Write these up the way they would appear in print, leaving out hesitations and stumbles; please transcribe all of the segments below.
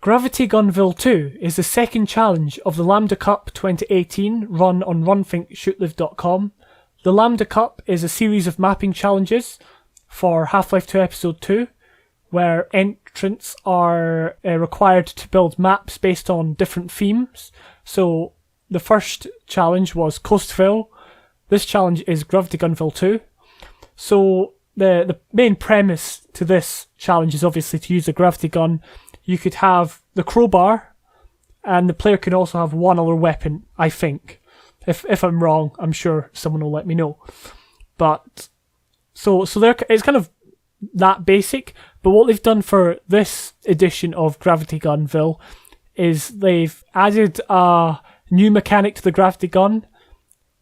GravityGunVilleTwo is the second challenge of the Lambda Cup 2018 run on runthinkshootlib.com. The Lambda Cup is a series of mapping challenges for Half-Life 2 Episode 2, where entrants are required to build maps based on different themes. So the first challenge was Coastville. This challenge is GravityGunVille2. So the main premise to this challenge is obviously to use a gravity gun. You could have the crowbar, and the player can also have one other weapon, I think. If I'm wrong, I'm sure someone will let me know. But so it's kind of that basic, but what they've done for this edition of Gravity Gunville is they've added a new mechanic to the gravity gun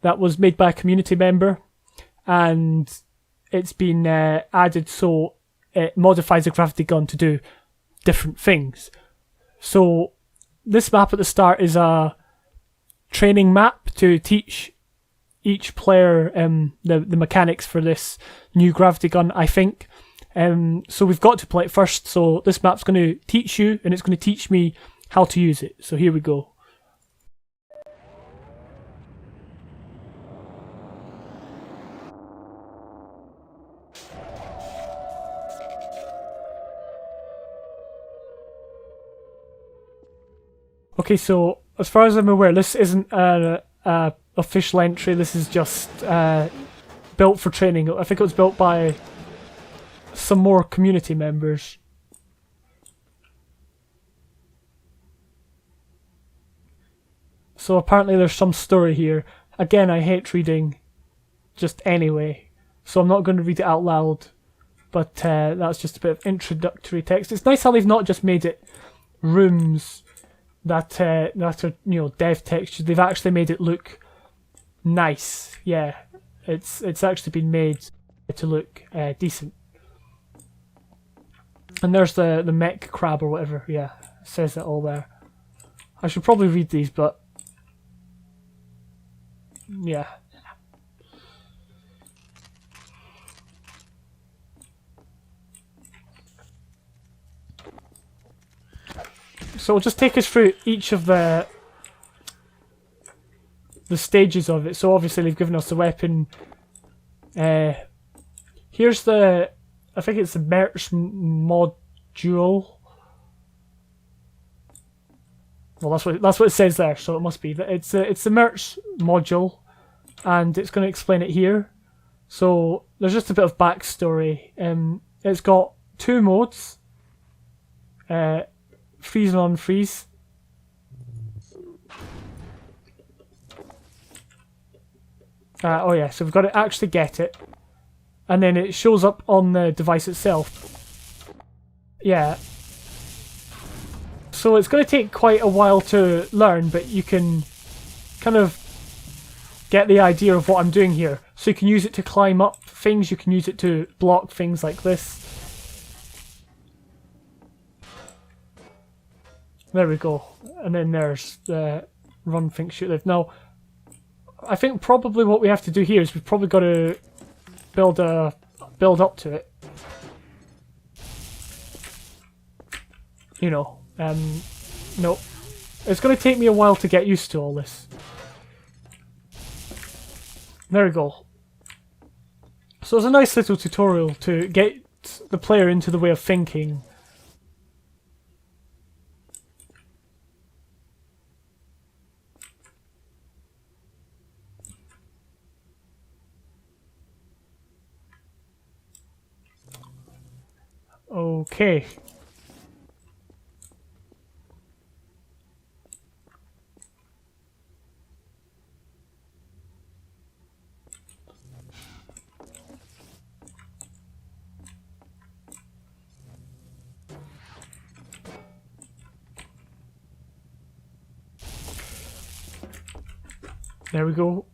that was made by a community member, and it's been added so it modifies the gravity gun to do different things. So this map at the start is a training map to teach each player the mechanics for this new gravity gun, I think. So we've got to play it first, so this map's going to teach you, and it's going to teach me how to use it. So here we go. Okay, so as far as I'm aware, this isn't an official entry. This is just built for training. I think it was built by some more community members. So apparently there's some story here. Again, I hate reading just anyway, so I'm not going to read it out loud. But that's just a bit of introductory text. It's nice how they've not just made it rooms that are, dev textures. They've actually made it look nice. Yeah, it's actually been made to look decent. And there's the mech crab or whatever. Yeah, it says it all there. I should probably read these, but yeah. So it'll just take us through each of the stages of it. So obviously they've given us the weapon. Here's I think it's the merch module. Well, that's what it says there. So it must be that it's the merch module, and it's going to explain it here. So there's just a bit of backstory. It's got two modes. Freeze and unfreeze. Oh yeah, so we've got to actually get it, and then it shows up on the device itself. Yeah. So it's going to take quite a while to learn, but you can kind of get the idea of what I'm doing here. So you can use it to climb up things, you can use it to block things like this. There we go. And then there's the run, think, shoot, live. Now, I think probably what we have to do here is we've probably got to build up to it. No. It's going to take me a while to get used to all this. There we go. So it's a nice little tutorial to get the player into the way of thinking. Okay. There we go.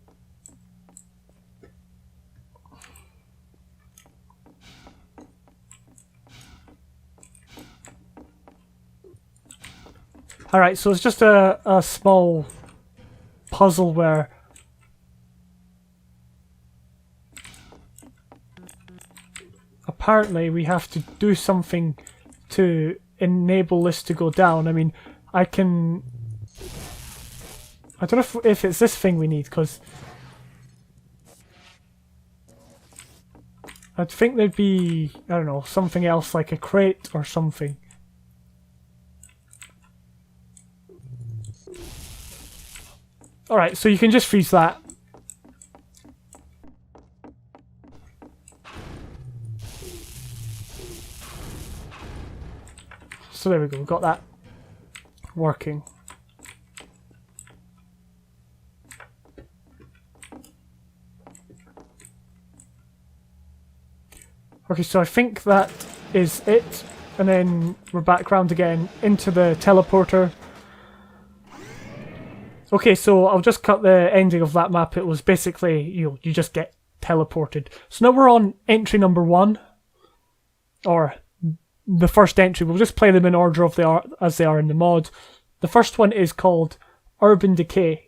Alright, so it's just a small puzzle where apparently we have to do something to enable this to go down. I mean, I don't know if it's this thing we need, because I'd think there'd be, I don't know, something else like a crate or something. Alright, so you can just freeze that. So there we go, we've got that working. Okay, so I think that is it, and then we're back round again into the teleporter. Okay, so I'll just cut the ending of that map. It was basically, you just get teleported. So now we're on entry number 1, or the first entry. We'll just play them in order of as they are in the mod. The first one is called Urban Decay.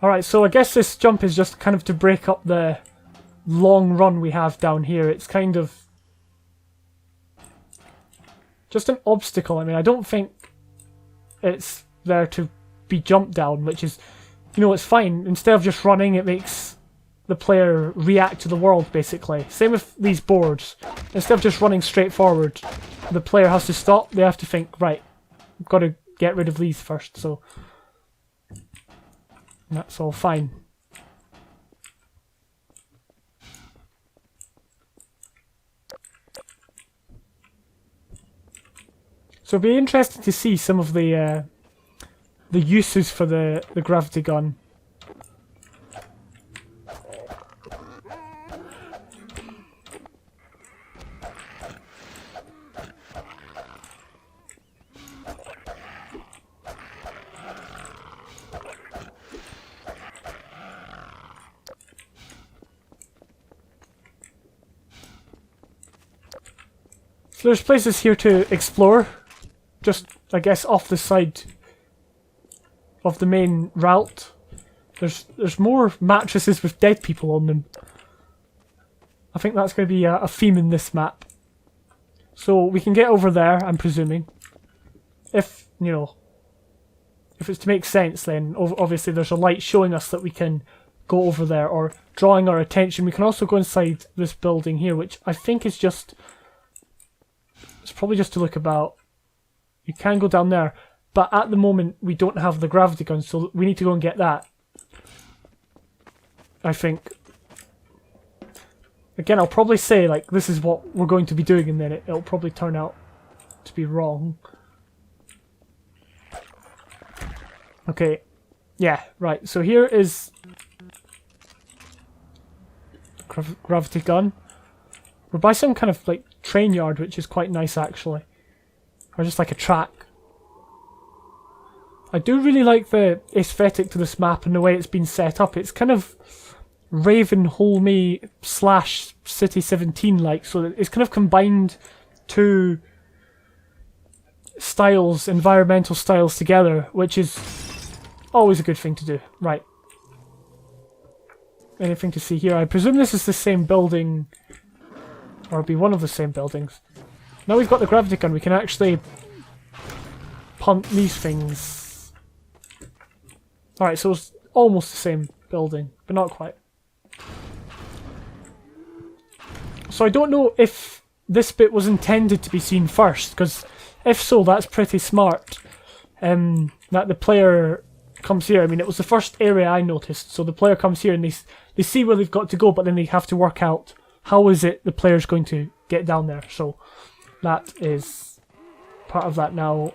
Alright, so I guess this jump is just kind of to break up the long run we have down here. It's kind of just an obstacle. I mean, I don't think it's there to be jumped down, which is, you know, it's fine. Instead of just running, it makes the player react to the world, basically. Same with these boards. Instead of just running straight forward, the player has to stop. They have to think, right, I've got to get rid of these first, so that's all fine. So it'll be interesting to see some of the uses for the gravity gun. So there's places here to explore, just, I guess, off the side of the main route. There's more mattresses with dead people on them. I think that's going to be a theme in this map. So we can get over there, I'm presuming. If, you know, if it's to make sense, then obviously there's a light showing us that we can go over there, or drawing our attention. We can also go inside this building here, which I think is just... it's probably just to look about. You can go down there, but at the moment we don't have the gravity gun, so we need to go and get that, I think. Again, I'll probably say, like, this is what we're going to be doing, and then it'll probably turn out to be wrong. Okay, yeah, right, so here is gravity gun. We're by some kind of, like, train yard, which is quite nice, actually. Or just like a track. I do really like the aesthetic to this map and the way it's been set up. It's kind of Ravenholme / City 17 like, so it's kind of combined two styles, environmental styles together, which is always a good thing to do. Right. Anything to see here? I presume this is the same building, or be one of the same buildings. Now we've got the gravity gun, we can actually punt these things. Alright, so it's almost the same building, but not quite. So I don't know if this bit was intended to be seen first, because if so, that's pretty smart. That the player comes here. I mean, it was the first area I noticed, so the player comes here and they see where they've got to go, but then they have to work out how is it the player's going to get down there. So that is part of that now.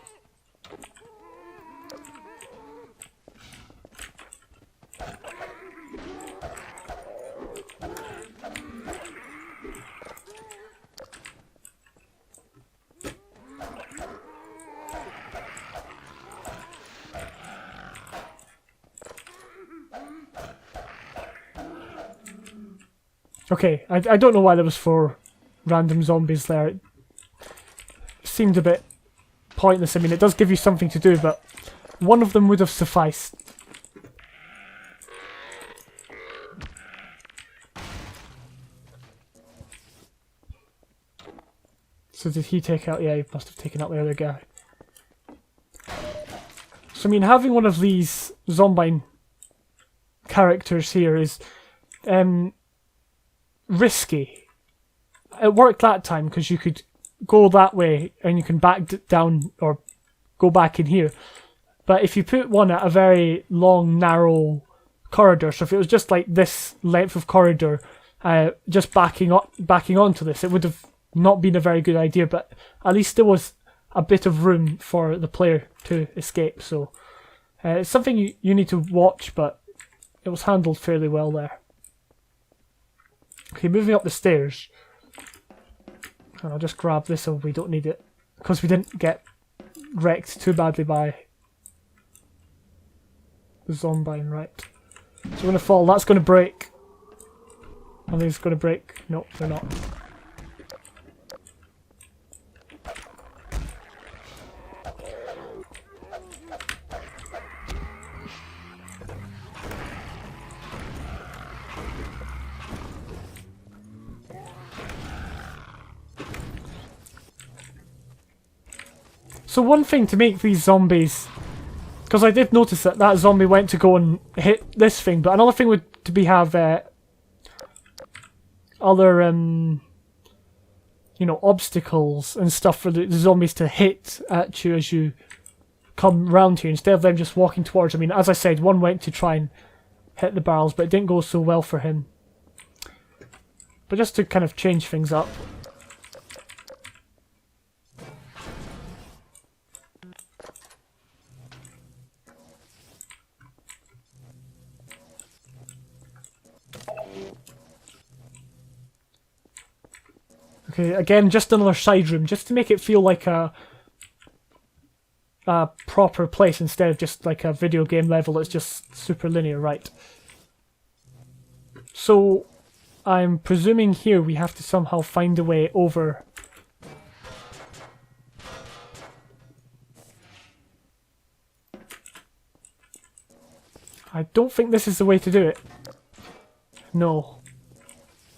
Okay, I don't know why there was 4 random zombies there. It seemed a bit pointless. I mean, it does give you something to do, but one of them would have sufficed. So did he take out... Yeah, he must have taken out the other guy. So I mean, having one of these zombie characters here is risky. It worked that time because you could go that way and you can back down or go back in here. But if you put one at a very long, narrow corridor, so if it was just like this length of corridor, just backing onto this, it would have not been a very good idea. But at least there was a bit of room for the player to escape. So it's something you need to watch, but it was handled fairly well there. Okay, moving up the stairs. And I'll just grab this so we don't need it, because we didn't get wrecked too badly by the zombie, right? So we're going to fall. That's going to break. Are these going to break? No, they're not. So one thing to make these zombies, because I did notice that that zombie went to go and hit this thing, but another thing would to be have other you know, obstacles and stuff for the zombies to hit at you as you come round here, instead of them just walking towards. I mean, as I said, one went to try and hit the barrels, but it didn't go so well for him. But just to kind of change things up. Okay, again, just another side room, just to make it feel like a proper place instead of just like a video game level that's just super linear, right? So, I'm presuming here we have to somehow find a way over. I don't think this is the way to do it. No.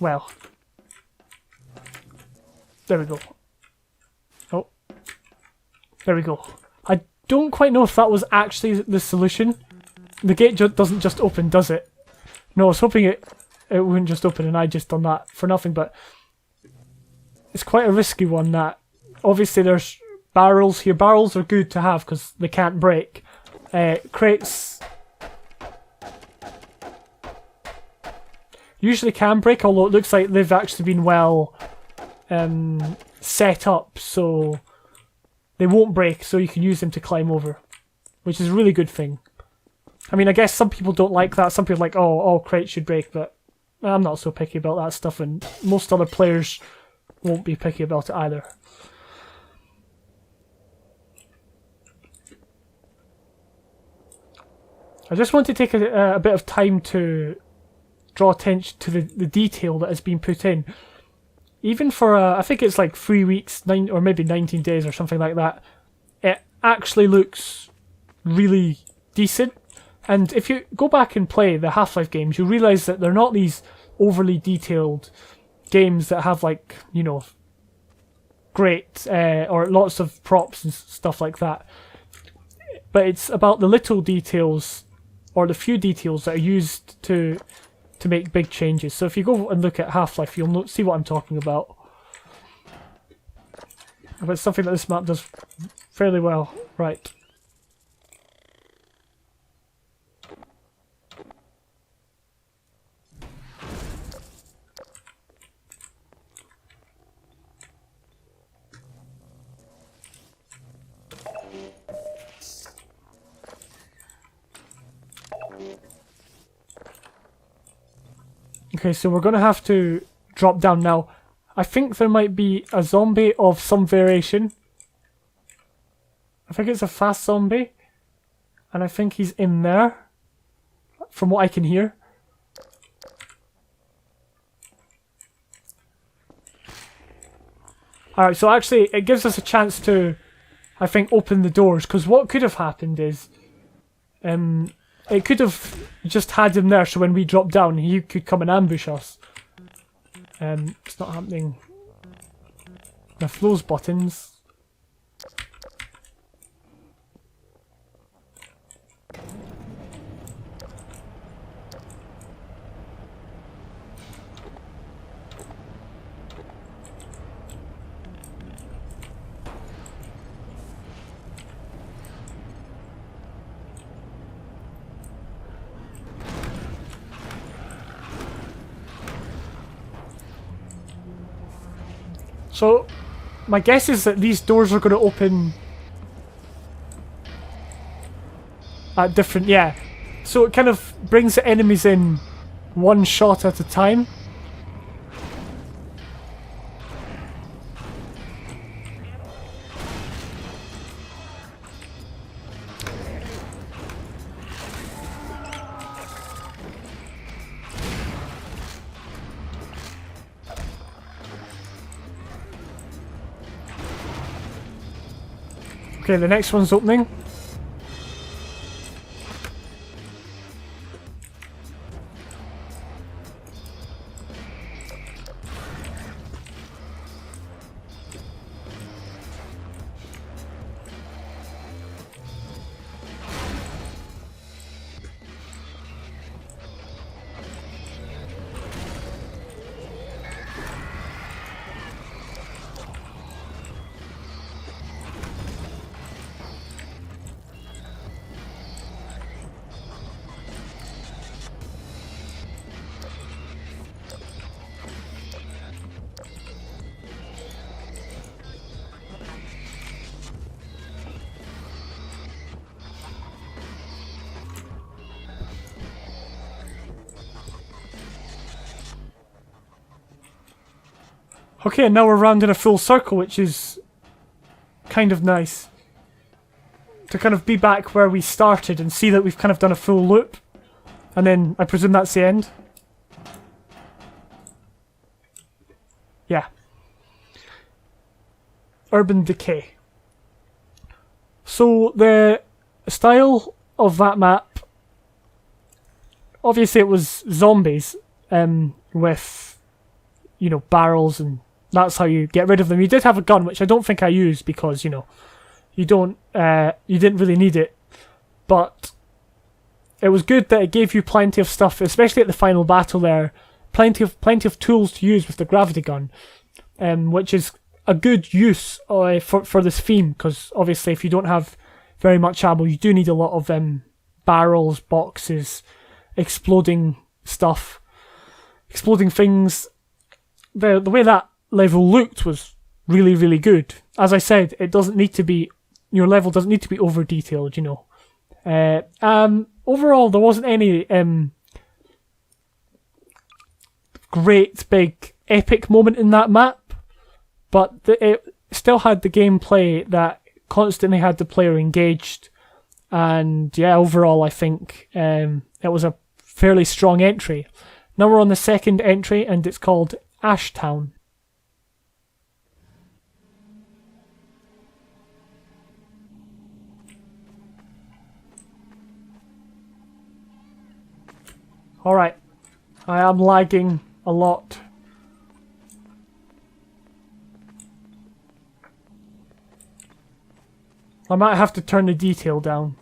Well. There we go. Oh. There we go. I don't quite know if that was actually the solution. The gate doesn't just open, does it? No, I was hoping it wouldn't just open and I just done that for nothing, but it's quite a risky one. That obviously there's barrels here. Barrels are good to have because they can't break. Crates usually can break, although it looks like they've actually been well set up so they won't break, so you can use them to climb over, which is a really good thing. I mean, I guess some people don't like that. Some people are like, oh, all crates should break, but I'm not so picky about that stuff, and most other players won't be picky about it either. I just want to take a bit of time to draw attention to the detail that has been put in. Even for, I think it's like 3 weeks, or maybe 19 days or something like that, it actually looks really decent. And if you go back and play the Half-Life games, you'll realise that they're not these overly detailed games that have, like, you know, great, or lots of props and stuff like that. But it's about the little details, or the few details that are used to make big changes. So if you go and look at Half-Life, you'll see what I'm talking about. But it's something that this map does fairly well. Right. Okay, so we're going to have to drop down now. I think there might be a zombie of some variation. I think it's a fast zombie. And I think he's in there, from what I can hear. Alright, so actually it gives us a chance to, I think, open the doors, because what could have happened is, it could have just had him there, so when we drop down, he could come and ambush us. It's not happening with those buttons. So, my guess is that these doors are going to open at different, yeah. So it kind of brings the enemies in one shot at a time. Okay, the next one's opening. Okay, and now we're round in a full circle, which is kind of nice. To kind of be back where we started and see that we've kind of done a full loop. And then, I presume that's the end? Yeah. Urban Decay. So, the style of that map... Obviously it was zombies, with, you know, barrels, and that's how you get rid of them. You did have a gun, which I don't think I used because, you know, you didn't really need it. But it was good that it gave you plenty of stuff, especially at the final battle there, plenty of tools to use with the gravity gun, which is a good use for this theme, because obviously if you don't have very much ammo, you do need a lot of barrels, boxes, exploding stuff, exploding things. The way that level looked was really, really good. As I said, it doesn't need to be, your level doesn't need to be over detailed, you know. Overall, there wasn't any great big epic moment in that map, but it still had the gameplay that constantly had the player engaged, and yeah, overall I think it was a fairly strong entry. Now we're on the second entry, and it's called Ashtown. Alright, I am lagging a lot. I might have to turn the detail down.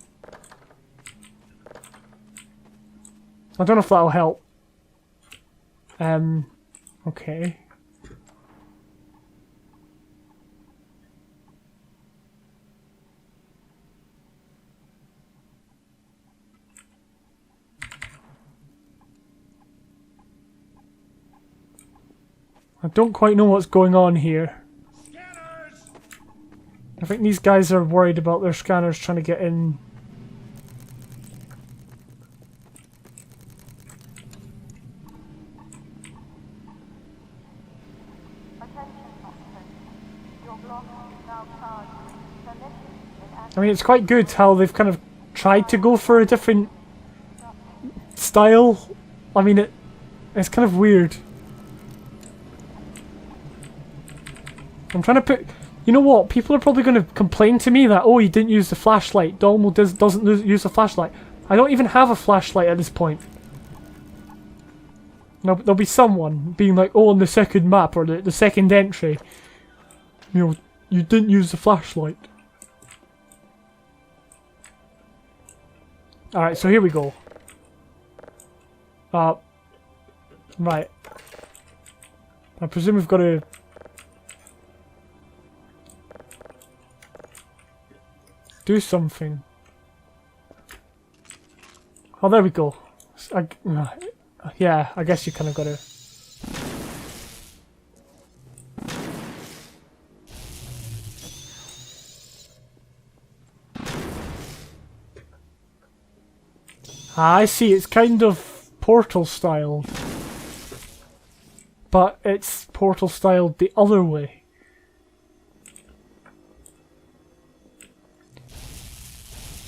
I don't know if that'll help. Okay. I don't quite know what's going on here. Scanners! I think these guys are worried about their scanners trying to get in. I mean, it's quite good how they've kind of tried to go for a different style. I mean, it's kind of weird. I'm trying to put... You know what? People are probably going to complain to me that, oh, you didn't use the flashlight. Dolmo doesn't use the flashlight. I don't even have a flashlight at this point. Now, there'll be someone being like, oh, on the second map or the second entry, you know, you didn't use the flashlight. Alright, so here we go. Right. I presume we've got to... do something. Oh, there we go. Yeah, I guess you kind of got to... I see, it's kind of Portal style. But it's Portal styled the other way.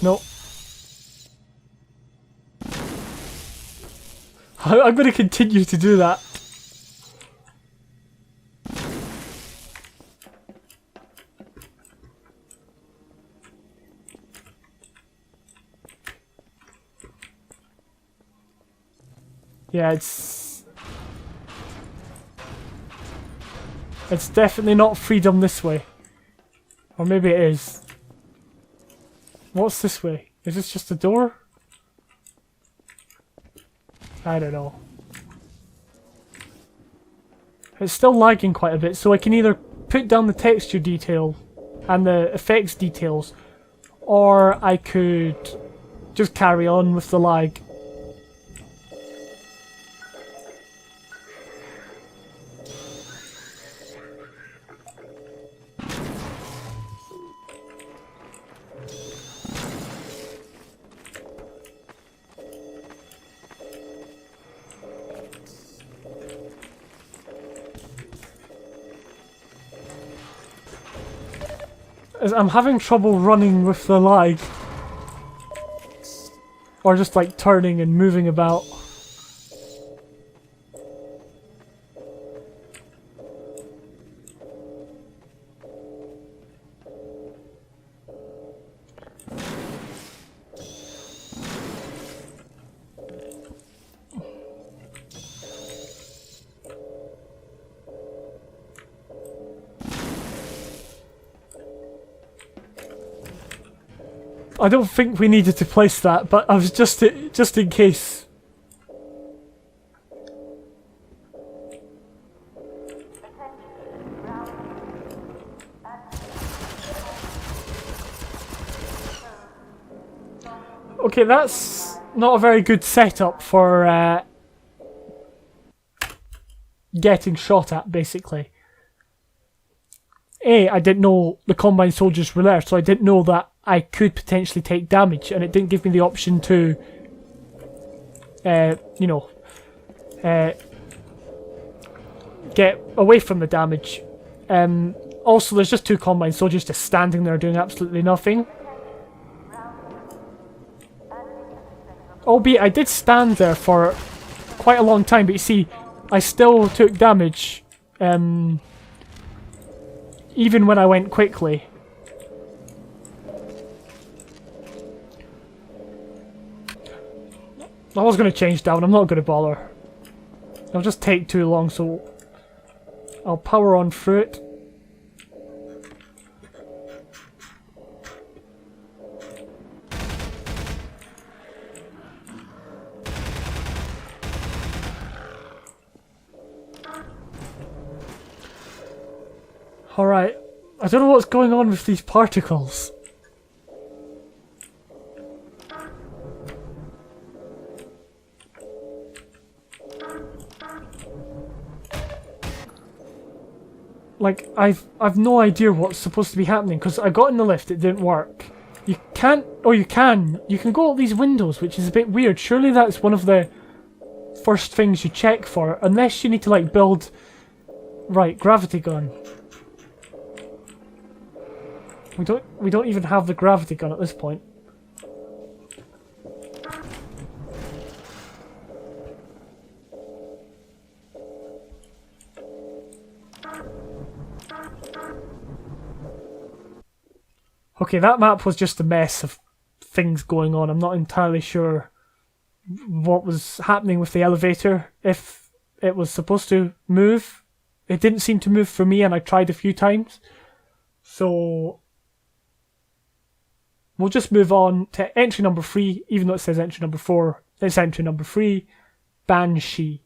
No. I'm going to continue to do that. Yeah, it's definitely not freedom this way. Or maybe it is. What's this way? Is this just a door? I don't know. It's still lagging quite a bit, so I can either put down the texture detail and the effects details, or I could just carry on with the lag. I'm having trouble running with the lag. Or just like turning and moving about. I don't think we needed to place that, but I was just in case. Okay, that's not a very good setup for getting shot at, basically. I didn't know the Combine soldiers were there, so I didn't know that I could potentially take damage, and it didn't give me the option to, you know, get away from the damage. Also, there's just two Combine soldiers just standing there doing absolutely nothing. Albeit, I did stand there for quite a long time, but you see, I still took damage, even when I went quickly. I was going to change down, I'm not going to bother. It'll just take too long, so I'll power on through it. Alright, I don't know what's going on with these particles. Like, I've no idea what's supposed to be happening, because I got in the lift, it didn't work. You can't, oh you can go out these windows, which is a bit weird. Surely that's one of the first things you check for, unless you need to like build... Right, gravity gun. We don't even have the gravity gun at this point. Okay, that map was just a mess of things going on. I'm not entirely sure what was happening with the elevator. If it was supposed to move, it didn't seem to move for me, and I tried a few times. So we'll just move on to entry number 3, even though it says entry number 4. It's entry number 3, Banshee.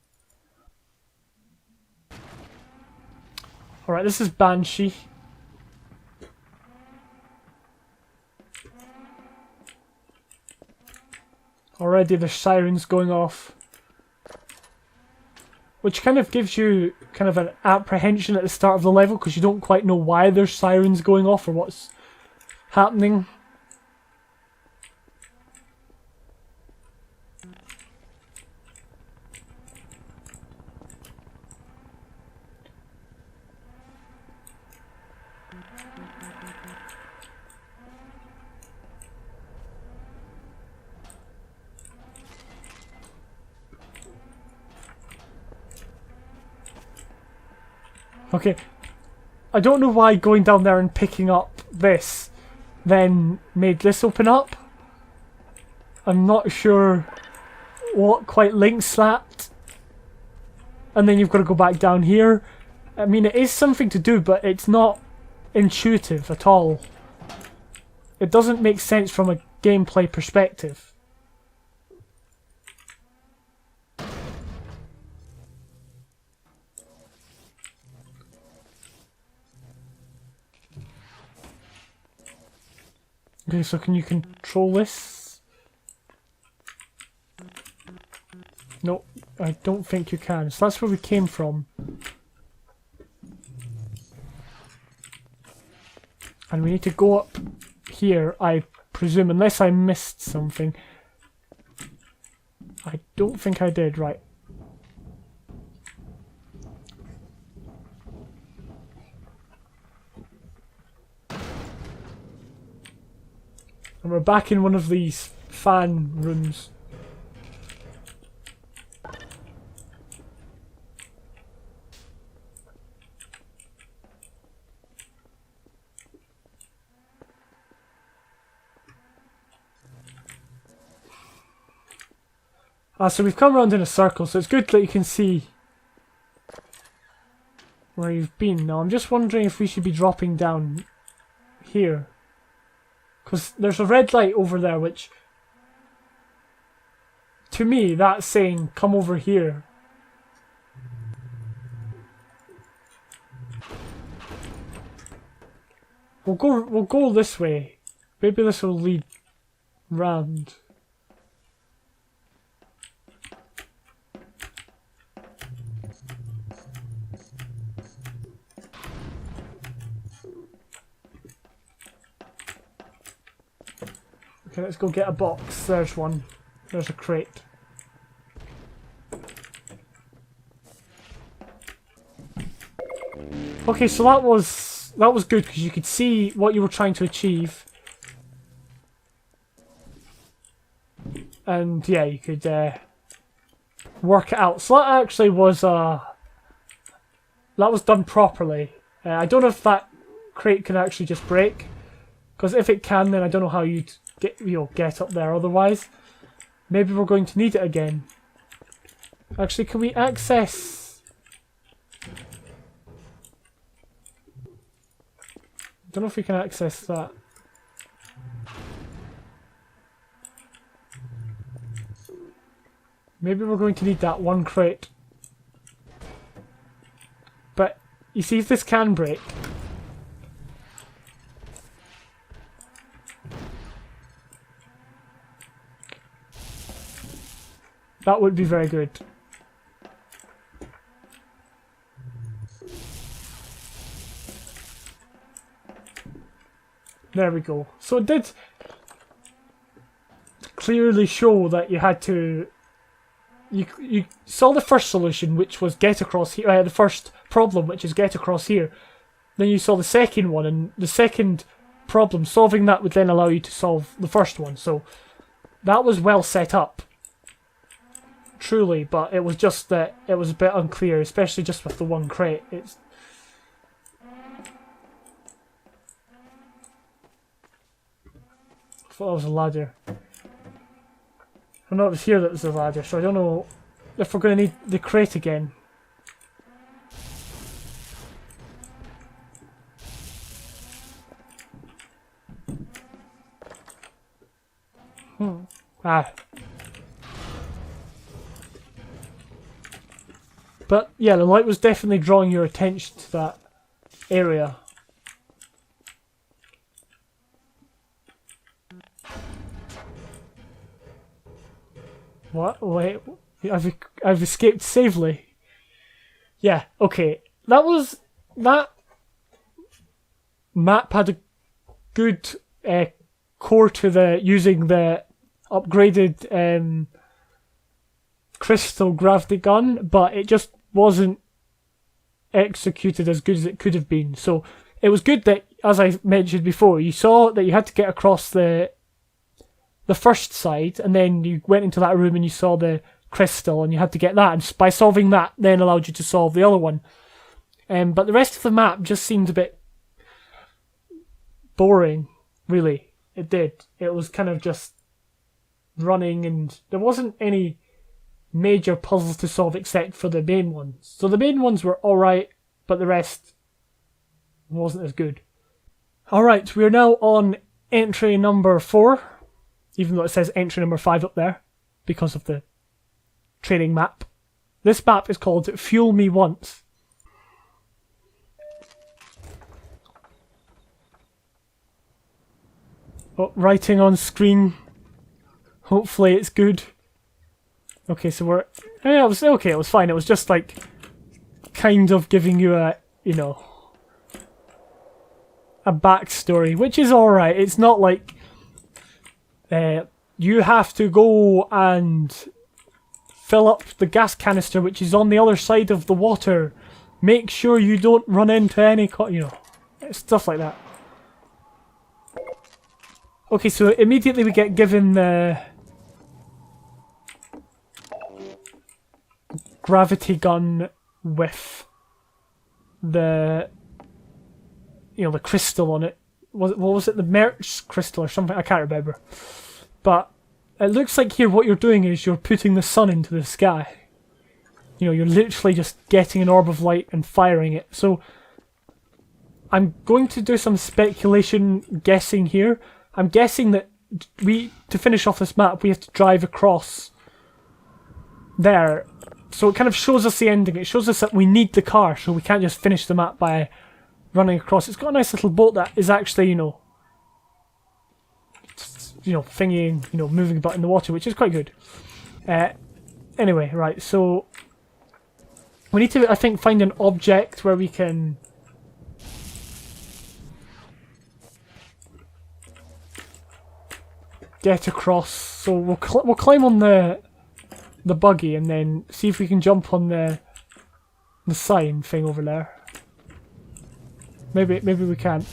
Alright, this is Banshee. Already there's sirens going off, which kind of gives you kind of an apprehension at the start of the level, because you don't quite know why there's sirens going off or what's happening. Okay, I don't know why going down there and picking up this then made this open up. I'm not sure what quite links that. And then you've got to go back down here. I mean, it is something to do, but it's not intuitive at all. It doesn't make sense from a gameplay perspective. Okay, so can you control this? No, I don't think you can. So that's where we came from. And we need to go up here, I presume, unless I missed something. I don't think I did, right. And we're back in one of these fan rooms. So we've come around in a circle, so it's good that you can see where you've been. Now I'm just wondering if we should be dropping down here. Because there's a red light over there, which, to me, that's saying, come over here. We'll go this way. Maybe this will lead round. Okay, let's go get a box. There's one. There's a crate. Okay, so that was good because you could see what you were trying to achieve. And yeah, you could work it out. So that actually was that was done properly. I don't know if that crate can actually just break, because if it can, then I don't know how you'd get up there otherwise. Maybe we're going to need it again. Actually, can we access? I don't know if we can access that. Maybe we're going to need that one crate. But you see, if this can break, that would be very good. There we go. So it did clearly show that you had to... You saw the first solution, which was get across here. The first problem, which is get across here. Then you saw the second one, and the second problem, solving that would then allow you to solve the first one. So that was well set up. Truly, but it was just that it was a bit unclear, especially just with the one crate. thought it was a ladder. I know it was here that was a ladder, so I don't know if we're going to need the crate again. Ah. But yeah, the light was definitely drawing your attention to that area. What? Wait, I've escaped safely. Yeah, okay. That map had a good core to the using the upgraded crystal gravity gun, but it just wasn't executed as good as it could have been. So it was good that, as I mentioned before, you saw that you had to get across the first side, and then you went into that room and you saw the crystal, and you had to get that, and by solving that then allowed you to solve the other one. But the rest of the map just seemed a bit boring, really. It did. It was kind of just running, and there wasn't any major puzzles to solve except for the main ones. So the main ones were alright, but the rest wasn't as good. Alright, we're now on entry number 4, even though it says entry number 5 up there, because of the training map. This map is called Fuel Me Once. Oh, writing on screen. Hopefully it's good. Okay, so we're... Yeah, it was okay, it was fine. It was just like kind of giving you a, you know, a backstory, which is alright. It's not like you have to go and fill up the gas canister, which is on the other side of the water. Make sure you don't run into any, you know, stuff like that. Okay, so immediately we get given the gravity gun with the, you know, the crystal on it. What was it? The merch crystal or something? I can't remember. But it looks like here what you're doing is you're putting the sun into the sky. You know, you're literally just getting an orb of light and firing it. So I'm going to do some speculation guessing here. I'm guessing that to finish off this map, we have to drive across there. So it kind of shows us the ending. It shows us that we need the car, so we can't just finish the map by running across. It's got a nice little boat that is actually, you know, thingying, you know, moving about in the water, which is quite good. Anyway, right, so we need to, I think, find an object where we can get across. So we'll climb on the buggy and then see if we can jump on the sign thing over there. Maybe we can.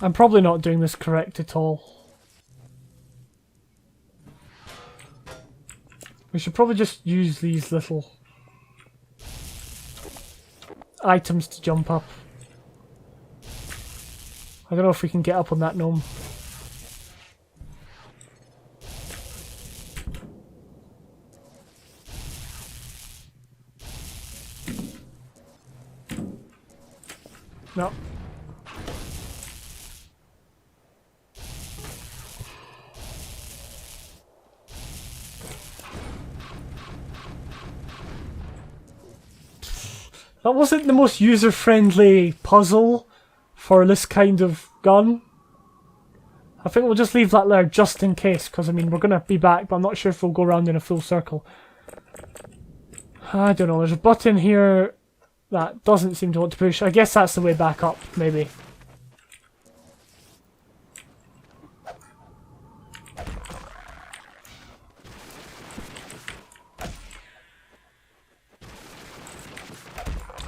I'm probably not doing this correct at all. We should probably just use these little items to jump up. I don't know if we can get up on that gnome. No. That wasn't the most user-friendly puzzle for this kind of gun. I think we'll just leave that there just in case, because I mean we're going to be back, but I'm not sure if we'll go around in a full circle. I don't know, there's a button here that doesn't seem to want to push. I guess that's the way back up, maybe.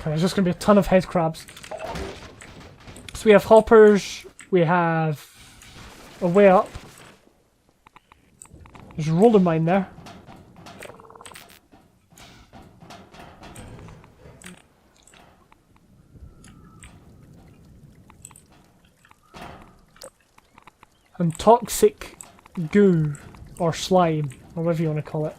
There's just going to be a ton of head crabs. So we have hoppers, we have a way up. There's a roller mine there. And toxic goo, or slime, or whatever you want to call it.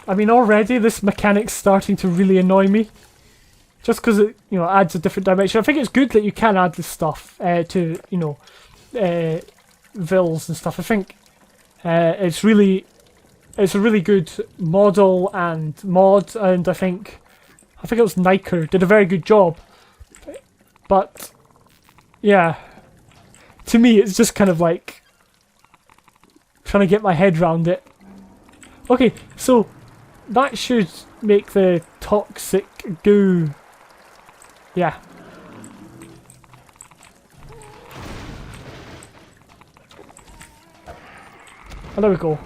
I mean, already this mechanic's starting to really annoy me. Just because it, you know, adds a different dimension. I think it's good that you can add this stuff to, you know, vills and stuff. I think it's a really good model and mod, and I think it was Niker did a very good job. But yeah, to me, it's just kind of like trying to get my head around it. Okay, so that should make the toxic goo. Yeah. Oh, there we go.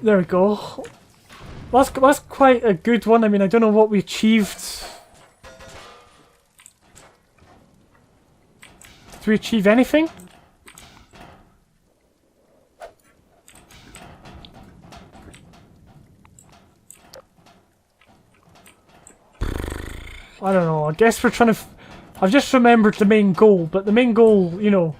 There we go. That's quite a good one. I mean, I don't know what we achieved. Did we achieve anything? I don't know. I guess we're trying to... I've just remembered the main goal, but the main goal, you know...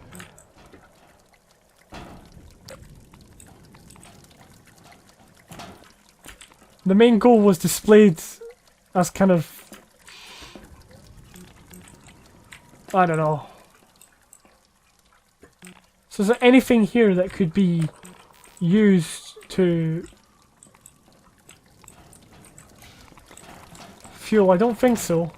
The main goal was displayed as kind of... I don't know. So is there anything here that could be used to... fuel? I don't think so.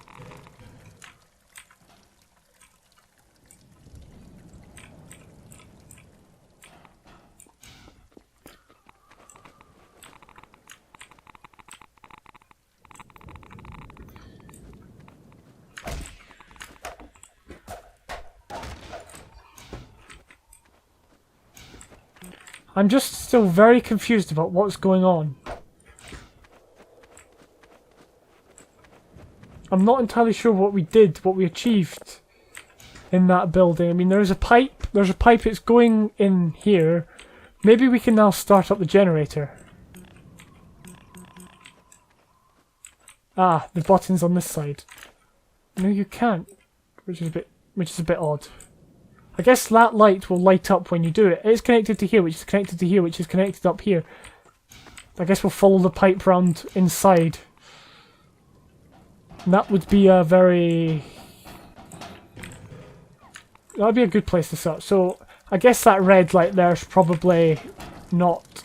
I'm just still very confused about what's going on. I'm not entirely sure what we did, what we achieved in that building. I mean, there's a pipe, it's going in here. Maybe we can now start up the generator. Ah, the button's on this side. No, you can't, which is a bit odd. I guess that light will light up when you do it. It's connected to here, which is connected to here, which is connected up here. I guess we'll follow the pipe round inside. And that would be a very... that would be a good place to start. So, I guess that red light there's probably not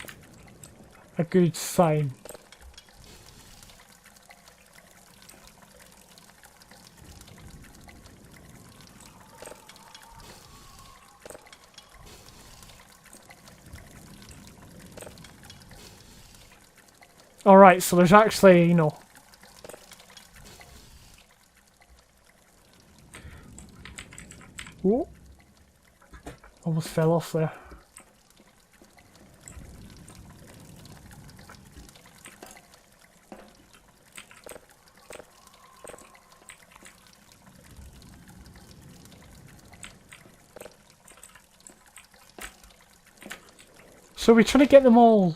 a good sign. Alright, so there's actually, you know... Whoa. Almost fell off there. So we're trying to get them all...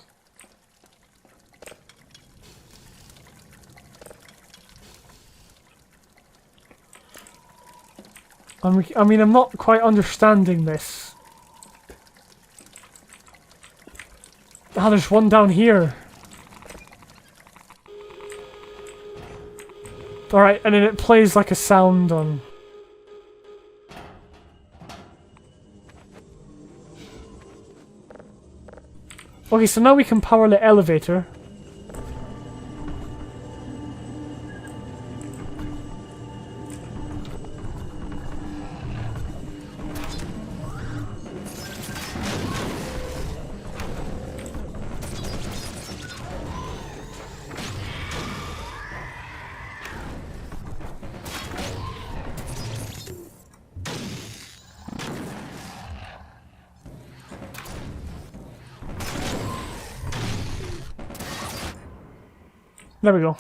I mean, I'm not quite understanding this. Ah, there's one down here. Alright, and then it plays like a sound on... Okay, so now we can power the elevator. There we go.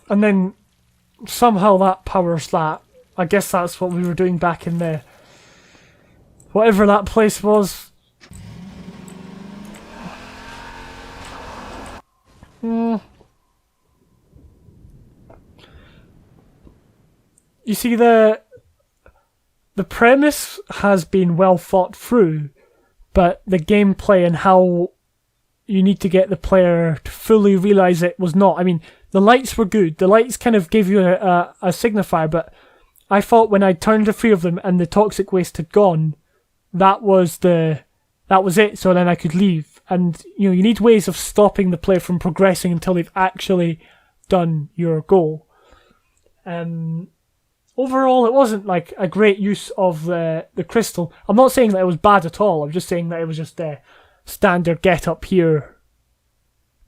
And then somehow that powers that. I guess that's what we were doing back in there. Whatever that place was. You see, the premise has been well thought through, but the gameplay and how you need to get the player to fully realise it was not. I mean, the lights were good. The lights kind of gave you a signifier, but I thought when I turned the three of them and the toxic waste had gone, that was it, so then I could leave. And, you know, you need ways of stopping the player from progressing until they've actually done your goal. Overall, it wasn't like a great use of the crystal. I'm not saying that it was bad at all. I'm just saying that it was just a standard get up here,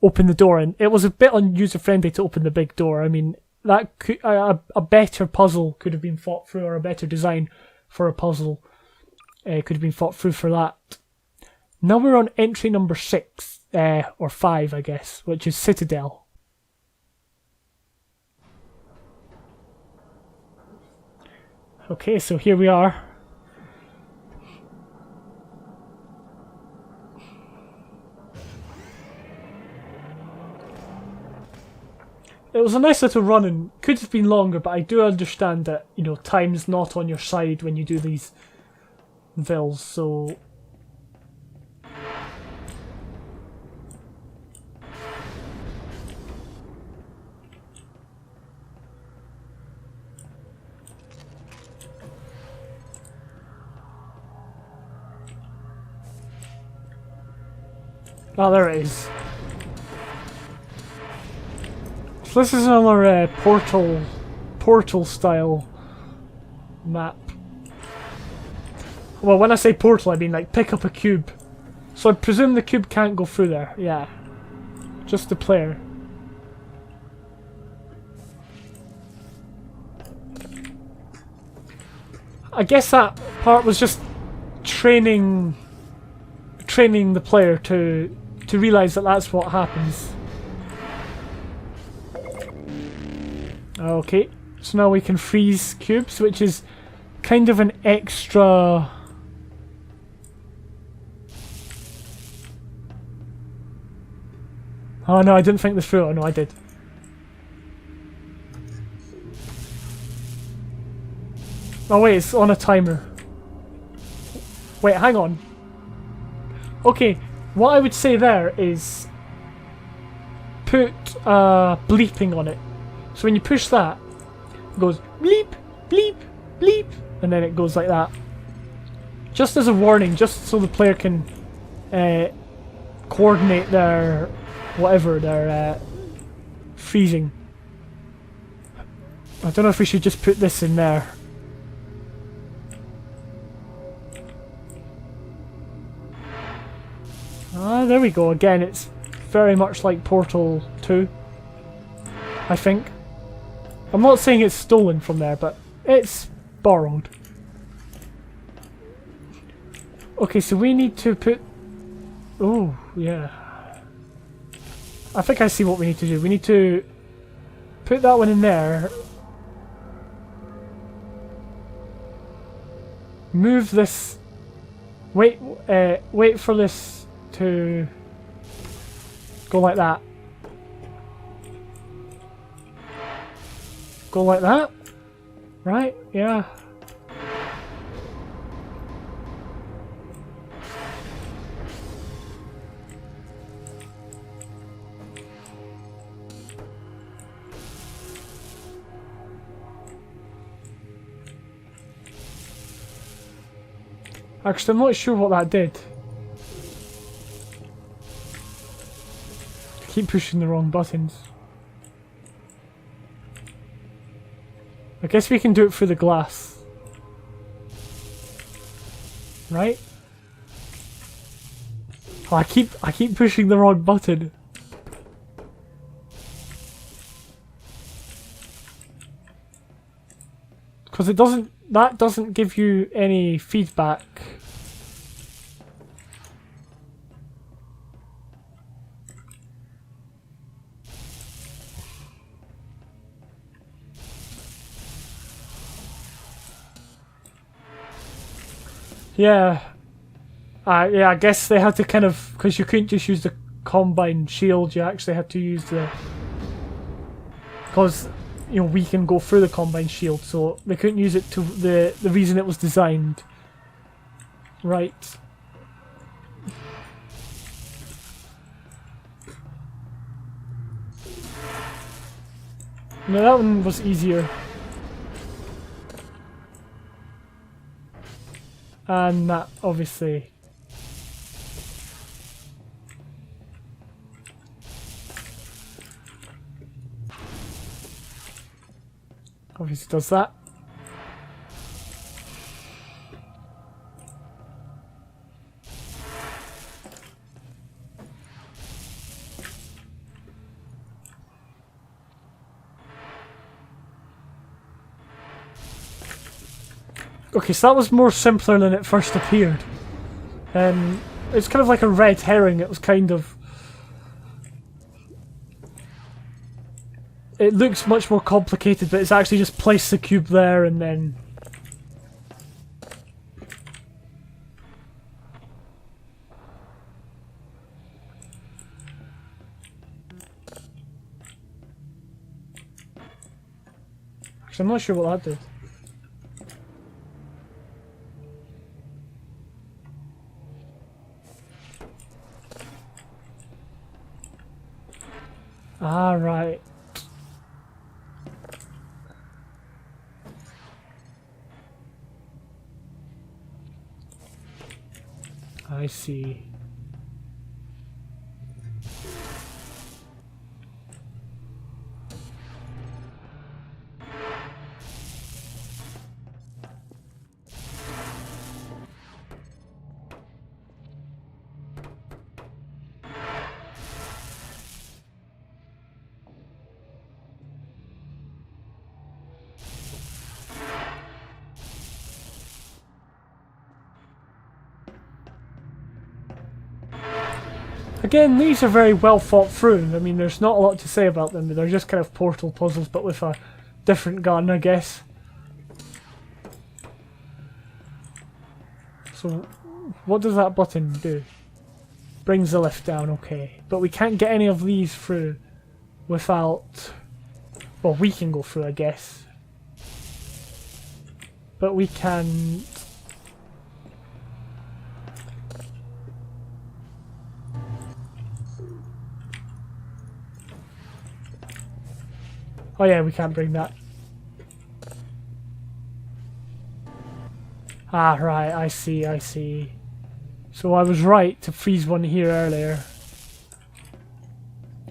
open the door, and it was a bit user friendly to open the big door. I mean, that could, a better puzzle could have been thought through, or a better design for a puzzle could have been thought through for that. Now we're on entry number 6, or 5, I guess, which is Citadel. Okay, so here we are. It was a nice little run and could have been longer, but I do understand that, you know, time's not on your side when you do these vills, so... Oh, there it is. So this is another portal style map. Well, when I say portal, I mean like pick up a cube. So I presume the cube can't go through there. Yeah, just the player. I guess that part was just training the player to realise that that's what happens. Okay, so now we can freeze cubes, which is kind of an extra... Oh no, I didn't think this through. Oh no, I did. Oh wait, it's on a timer. Wait, hang on. Okay, what I would say there is put bleeping on it. So when you push that, it goes bleep, bleep, bleep, and then it goes like that. Just as a warning, just so the player can coordinate their whatever, their freezing. I don't know if we should just put this in there. Ah, there we go. Again, it's very much like Portal 2, I think. I'm not saying it's stolen from there, but it's borrowed. Okay, so we need to put... Oh, yeah. I think I see what we need to do. We need to put that one in there. Move this... Wait for this to go like that. Go like that? Right? Yeah. Actually, I'm not sure what that did. I keep pushing the wrong buttons. I guess we can do it through the glass. Right? Oh, I keep pushing the wrong button. Because that doesn't give you any feedback. Yeah. Yeah, I guess they had to kind of, because you couldn't just use the combine shield, you actually had to use the, because, you know, we can go through the combine shield, so they couldn't use it to the reason it was designed. Right. No, that one was easier. And that, obviously. Obviously does that. Okay, so that was more simpler than it first appeared. It's kind of like a red herring. It was kind of... It looks much more complicated, but it's actually just place the cube there and then... Actually, I'm not sure what that did. Ah, right. I see. Again, these are very well thought through. I mean, there's not a lot to say about them. They're just kind of portal puzzles, but with a different gun, I guess. So, what does that button do? Brings the lift down, okay. But we can't get any of these through without... Well, we can go through, I guess. But we can... Oh yeah, we can't bring that. Ah, right, I see, I see. So I was right to freeze one here earlier.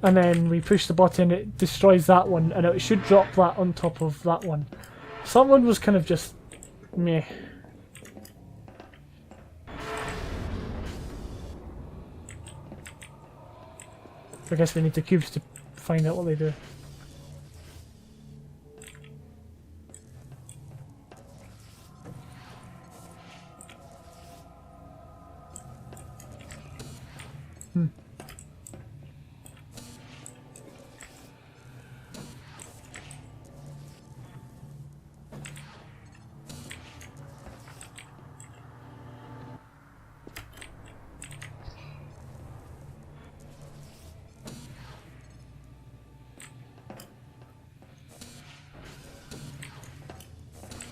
And then we push the button, it destroys that one, and it should drop that on top of that one. Someone was kind of just... meh. I guess we need the cubes to find out what they do.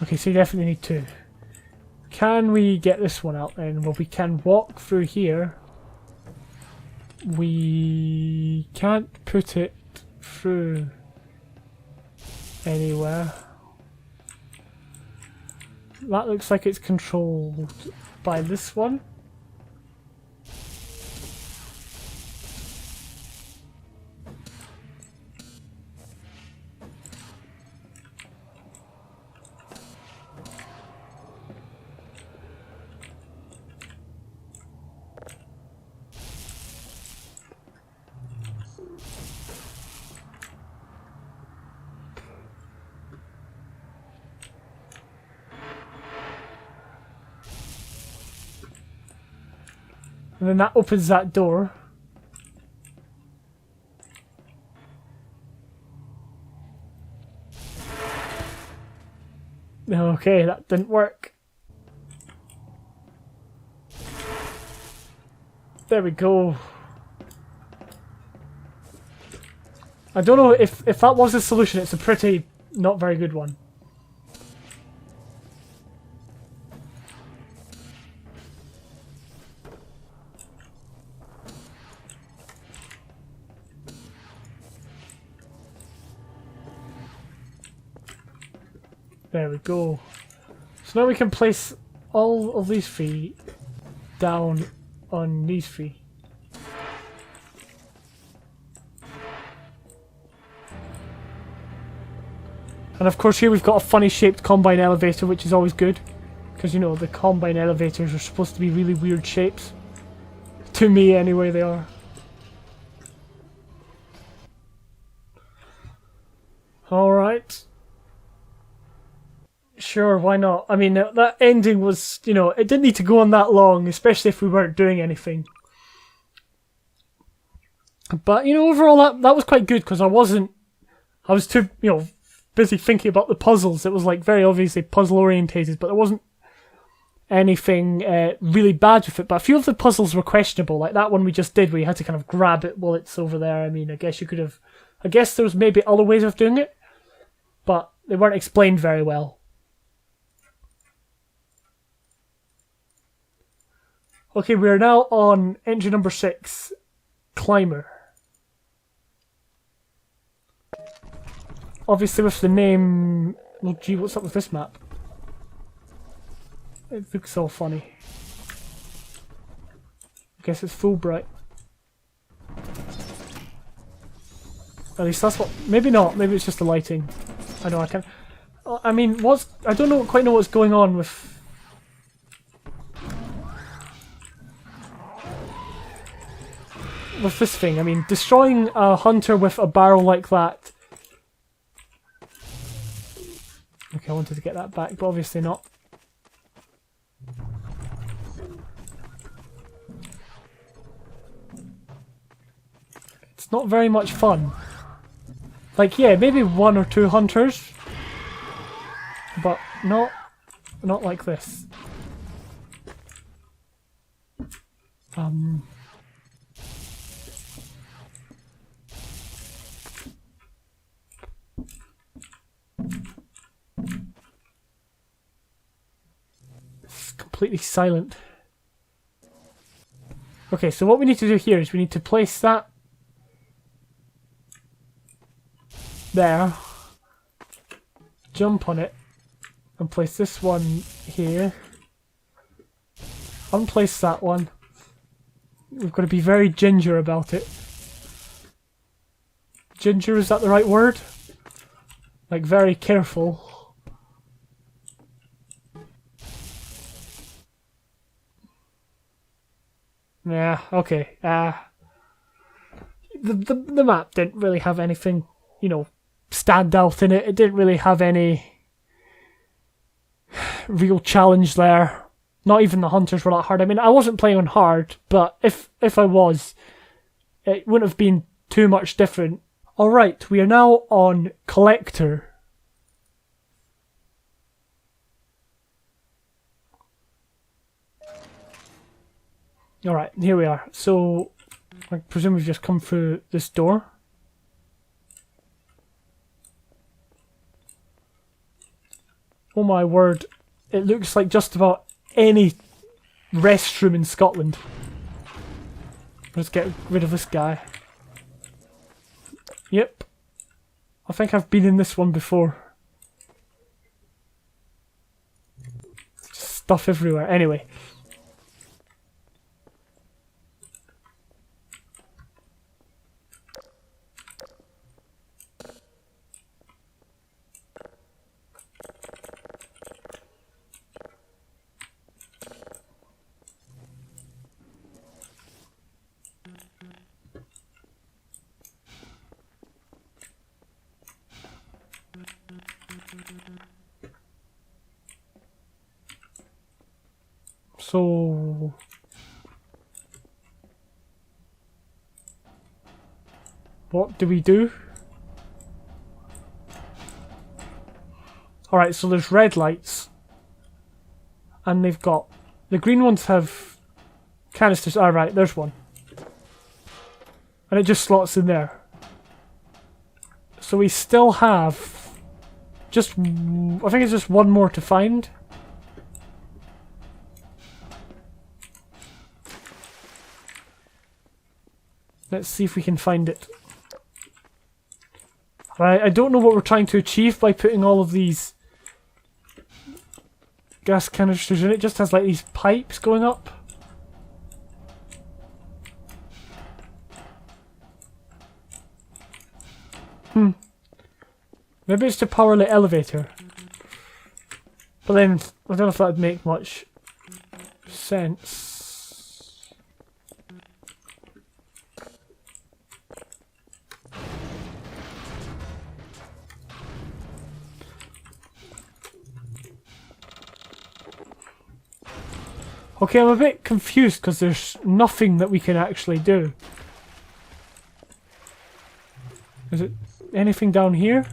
Okay, so you definitely need two. Can we get this one out then? Well, we can walk through here. We can't put it through anywhere. That looks like it's controlled by this one. And then that opens that door. Okay, that didn't work. There we go. I don't know if that was the solution. It's a pretty not very good one. There we go. So now we can place all of these three down on these three. And of course here we've got a funny shaped combine elevator, which is always good. Because you know, the combine elevators are supposed to be really weird shapes. To me anyway, they are. Alright. Sure, why not? I mean, that ending was, you know, it didn't need to go on that long, especially if we weren't doing anything. But, you know, overall that was quite good, because I was too, you know, busy thinking about the puzzles. It was like very obviously puzzle orientated, but there wasn't anything really bad with it. But a few of the puzzles were questionable, like that one we just did where you had to kind of grab it while it's over there. I mean, I guess there was maybe other ways of doing it, but they weren't explained very well. Okay, we are now on entry number 6, Climber. Obviously with the name... Oh gee, what's up with this map? It looks all funny. I guess it's Fulbright. At least that's what... Maybe not, maybe it's just the lighting. I know, I can't... I mean, I don't quite know what's going on with... With this thing. I mean, destroying a hunter with a barrel like that... Okay, I wanted to get that back, but obviously not. It's not very much fun. Like, yeah, maybe 1 or 2 hunters, but not like this. It's completely silent. Okay, so what we need to do here is we need to place that there, jump on it, and place this one here, unplace that one. We've got to be very ginger about it. Ginger, is that the right word? Like, very careful. Yeah, okay. The map didn't really have anything, you know, stand out in it. It didn't really have any real challenge there. Not even the hunters were that hard. I mean, I wasn't playing on hard, but if I was, it wouldn't have been too much different. Alright, we are now on Collector. Alright, here we are. So, I presume we've just come through this door. Oh my word, it looks like just about any restroom in Scotland. Let's get rid of this guy. Yep. I think I've been in this one before. Stuff everywhere. Anyway. So... what do we do? Alright, so there's red lights. And they've got... the green ones have canisters. Alright, there's one. And it just slots in there. So we still have... just... I think it's just one more to find. Let's see if we can find it. I don't know what we're trying to achieve by putting all of these gas canisters in. It just has like these pipes going up. Maybe it's to power the elevator. But then, I don't know if that would make much sense. Okay, I'm a bit confused because there's nothing that we can actually do. Is it anything down here?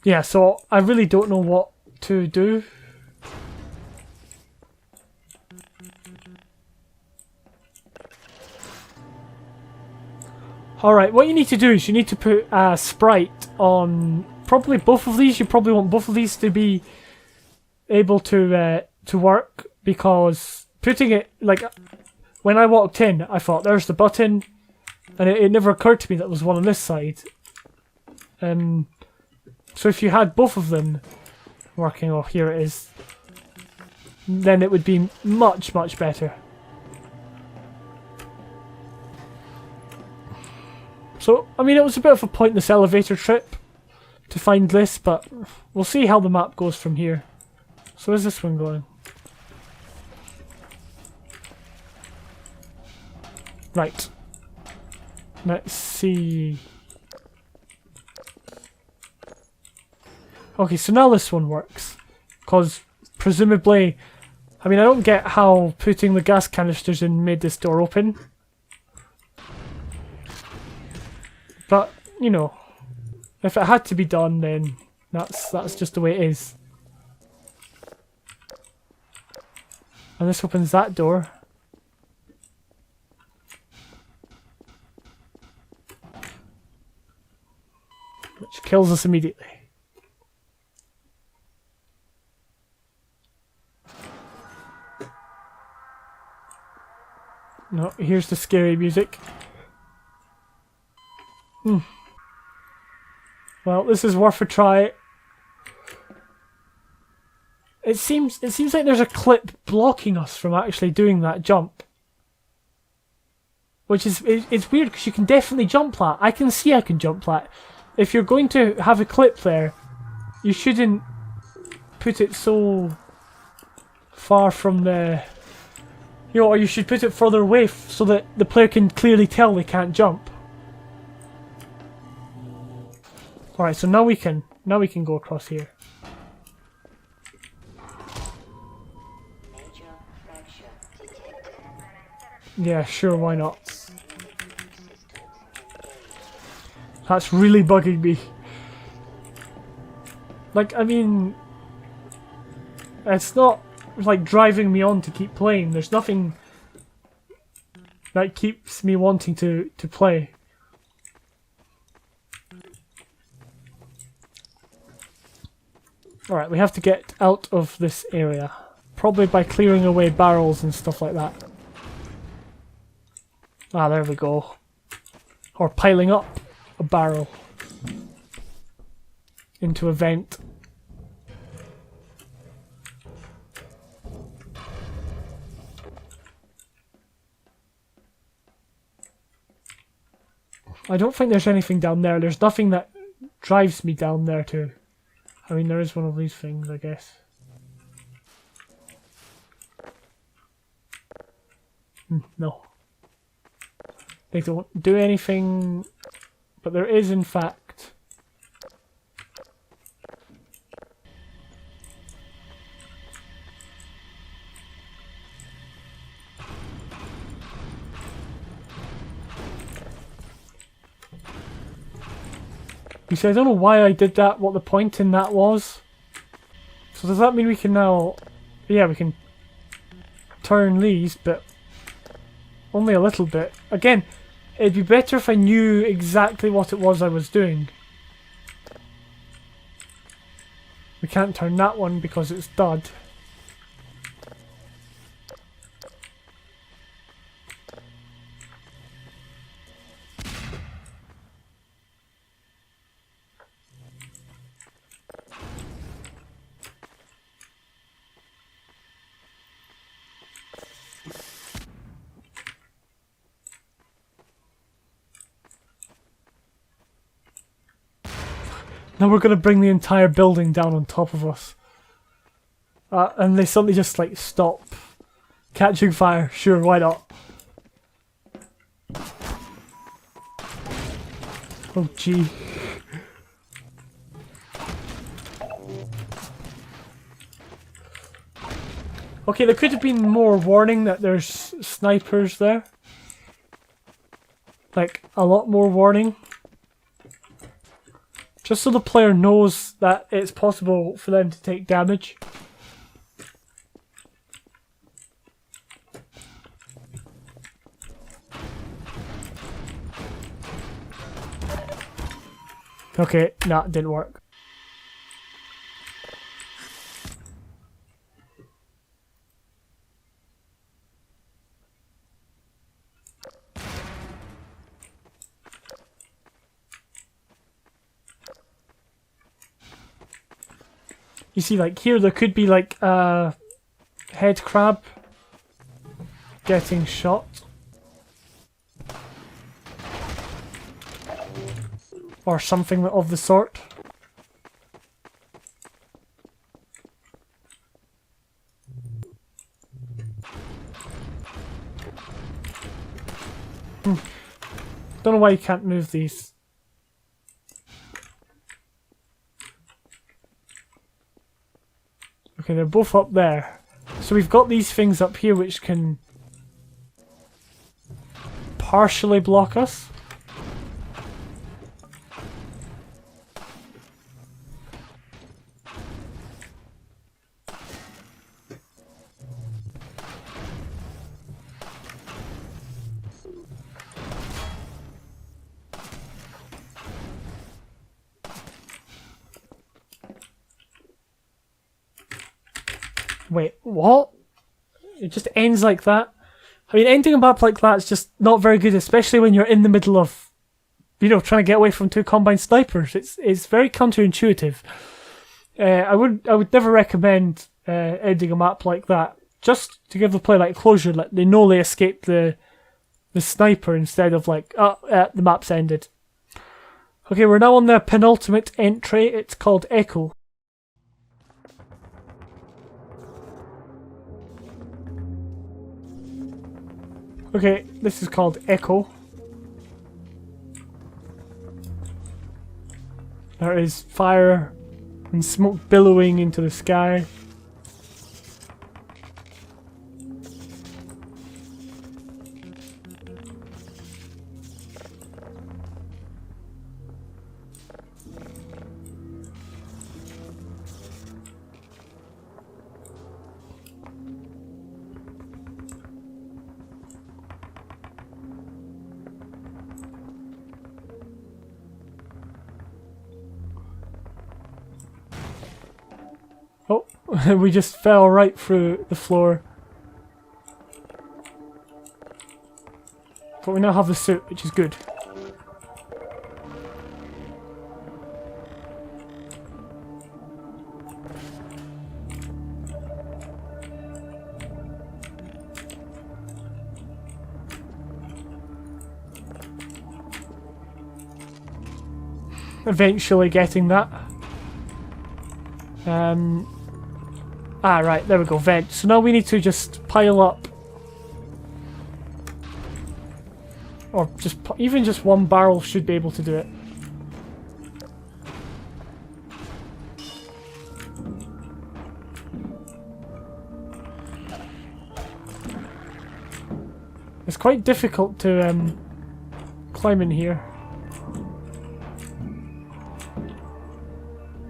Yeah, so I really don't know what to do. Alright, what you need to do is you need to put a sprite on probably both of these. You probably want both of these to be able to work, because putting it, like, when I walked in, I thought, there's the button, and it never occurred to me that there was one on this side. So if you had both of them working, oh, here it is, then it would be much, much better. So, I mean, it was a bit of a pointless elevator trip to find this, but we'll see how the map goes from here. So where's this one going? Right. Let's see. Okay, so now this one works. Because, presumably... I mean, I don't get how putting the gas canisters in made this door open. But, you know, if it had to be done, then that's just the way it is. And this opens that door. Which kills us immediately. No, here's the scary music. Well, this is worth a try. It seems like there's a clip blocking us from actually doing that jump. Which is, it's weird because you can definitely jump that. I can see I can jump that. If you're going to have a clip there, you shouldn't put it so far from the... You know, or you should put it further away so that the player can clearly tell they can't jump. Alright, so now we can go across here. Yeah, sure, why not? That's really bugging me. Like, I mean... It's not, like, driving me on to keep playing. There's nothing that keeps me wanting to play. Alright, we have to get out of this area. Probably by clearing away barrels and stuff like that. Ah, there we go. Or piling up a barrel into a vent. I don't think there's anything down there. There's nothing that drives me down there too. I mean, there is one of these things, I guess. No. They don't do anything, but there is in fact... You see, I don't know why I did that, what the point in that was. So does that mean we can now... Yeah, we can turn these, but only a little bit. Again, it'd be better if I knew exactly what it was I was doing. We can't turn that one because it's dud. Now we're going to bring the entire building down on top of us. And they suddenly just like stop catching fire. Sure, why not? Oh gee. Okay, there could have been more warning that there's snipers there. Like, a lot more warning. Just so the player knows that it's possible for them to take damage. Okay, nah, it didn't work. You see, like here, there could be like a head crab getting shot. Or something of the sort. Don't know why you can't move these. Okay, they're both up there. So we've got these things up here which can partially block us. Wait, what? It just ends like that? I mean, ending a map like that is just not very good, especially when you're in the middle of, you know, trying to get away from two combined snipers. It's very counterintuitive. I would never recommend ending a map like that. Just to give the player like closure, like they know they escaped the sniper instead of like, the map's ended. Okay, we're now on the penultimate entry. It's called Echo. Okay, this is called Echo. There is fire and smoke billowing into the sky. Oh, we just fell right through the floor. But we now have the suit, which is good. Eventually getting that. Right, there we go, vent. So now we need to just pile up Or just even just one barrel should be able to do it. It's quite difficult to climb in here.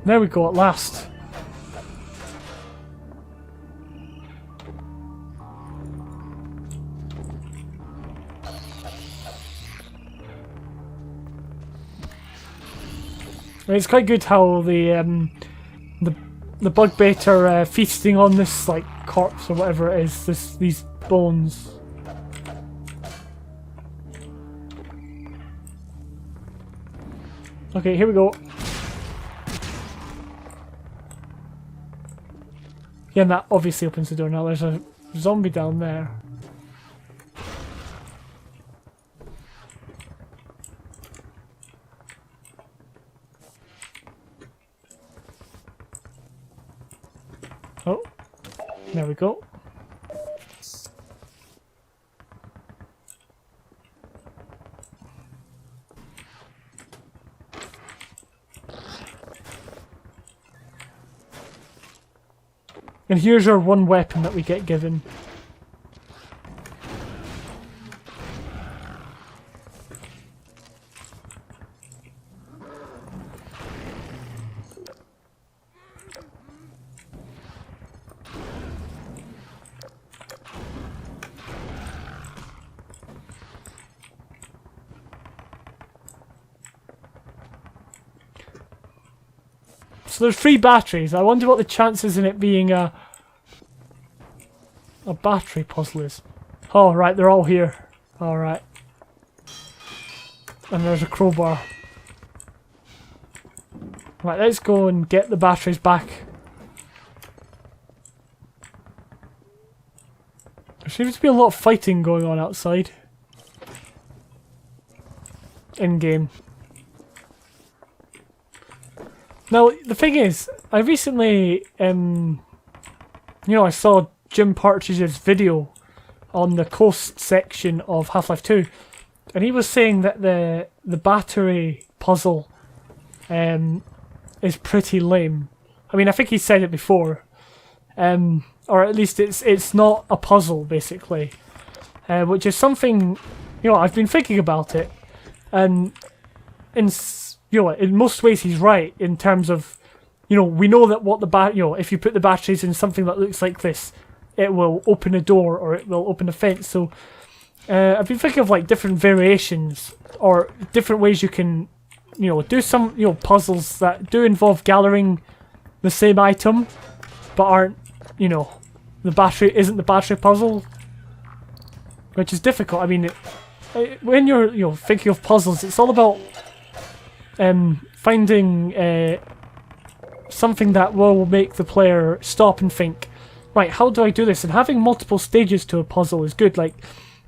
There we go, at last. It's quite good how the bugbear are feasting on this like corpse or whatever it is. These bones. Okay, here we go. Yeah, and that obviously opens the door. Now there's a zombie down there. Oh, there we go. And here's our one weapon that we get given. So there's 3 batteries. I wonder what the chances in it being a battery puzzle is. Oh, right, they're all here. Alright. And there's a crowbar. Right, let's go and get the batteries back. There seems to be a lot of fighting going on outside. In-game. Now, the thing is, I recently, I saw Jim Partridge's video on the coast section of Half-Life 2, and he was saying that the battery puzzle is pretty lame. I mean, I think he said it before, or at least it's not a puzzle basically, which is something I've been thinking about it, and in most ways he's right in terms of we know that what if you put the batteries in something that looks like this, it will open a door or it will open a fence. So I've been thinking of like different variations or different ways you can do some puzzles that do involve gathering the same item but aren't the battery isn't the battery puzzle, which is difficult. I mean when you're thinking of puzzles, it's all about finding something that will make the player stop and think, right, how do I do this? And having multiple stages to a puzzle is good. Like,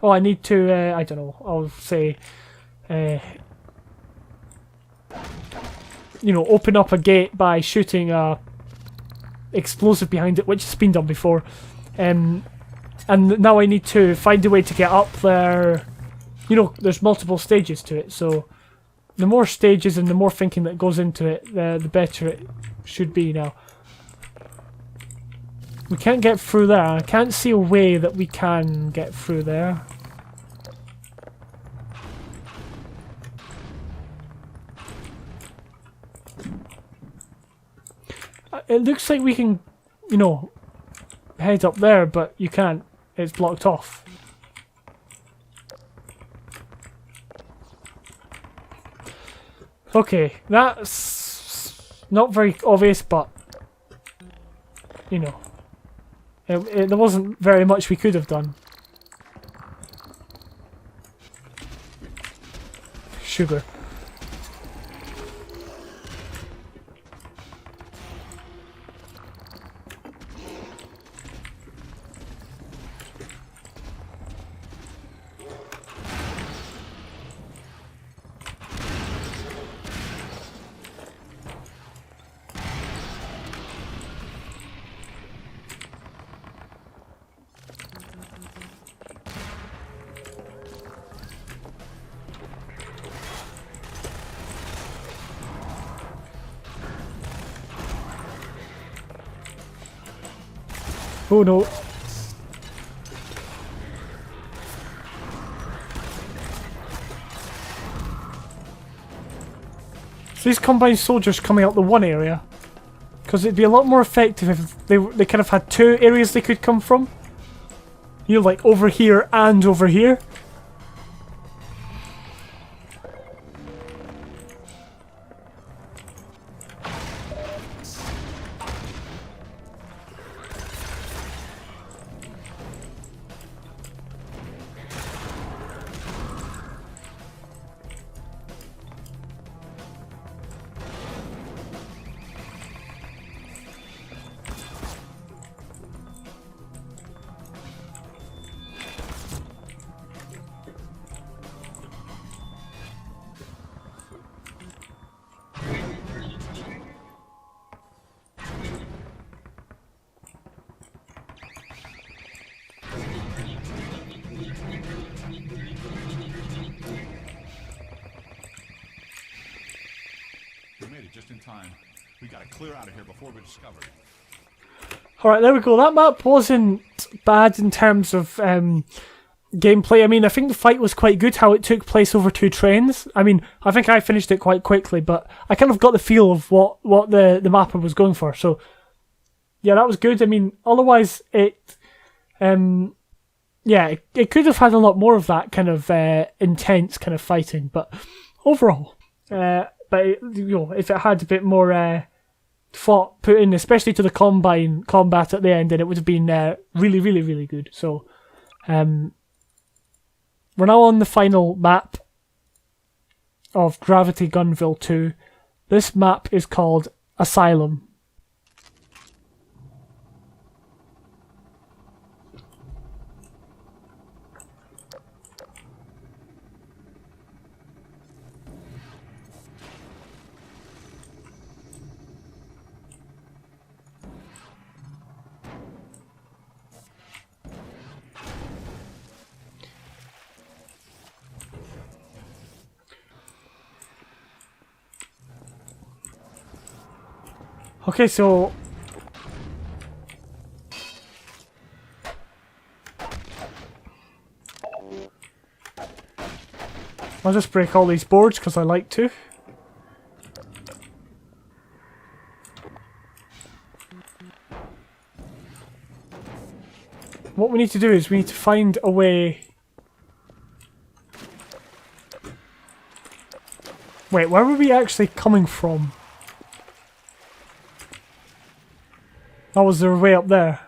oh, I need to, I don't know, I'll say, open up a gate by shooting a explosive behind it, which has been done before. And now I need to find a way to get up there. There's multiple stages to it, so the more stages and the more thinking that goes into it, the better it should be. Now, we can't get through there. I can't see a way that we can get through there. It looks like we can, head up there, but you can't. It's blocked off. Okay, that's not very obvious, but there wasn't very much we could have done. Sugar. Oh no. So these combined soldiers coming out the one area. Because it'd be a lot more effective if they kind of had two areas they could come from. You know, like over here and over here. Just in time. We gotta clear out of here before we're discovered. Alright, there we go. That map wasn't bad in terms of gameplay. I mean, I think the fight was quite good, how it took place over two trains. I mean, I think I finished it quite quickly, but I kind of got the feel of what the mapper was going for. So, yeah, that was good. I mean, otherwise, it could have had a lot more of that kind of intense kind of fighting, but overall, but you know, if it had a bit more thought put in, especially to the combine combat at the end, then it would have been really, really, really good. So, we're now on the final map of GravityGunVilleTwo. This map is called Asylum. Okay, so I'll just break all these boards because I like to. What we need to do is we need to find a way. Wait, where were we actually coming from? Oh, was there a way up there?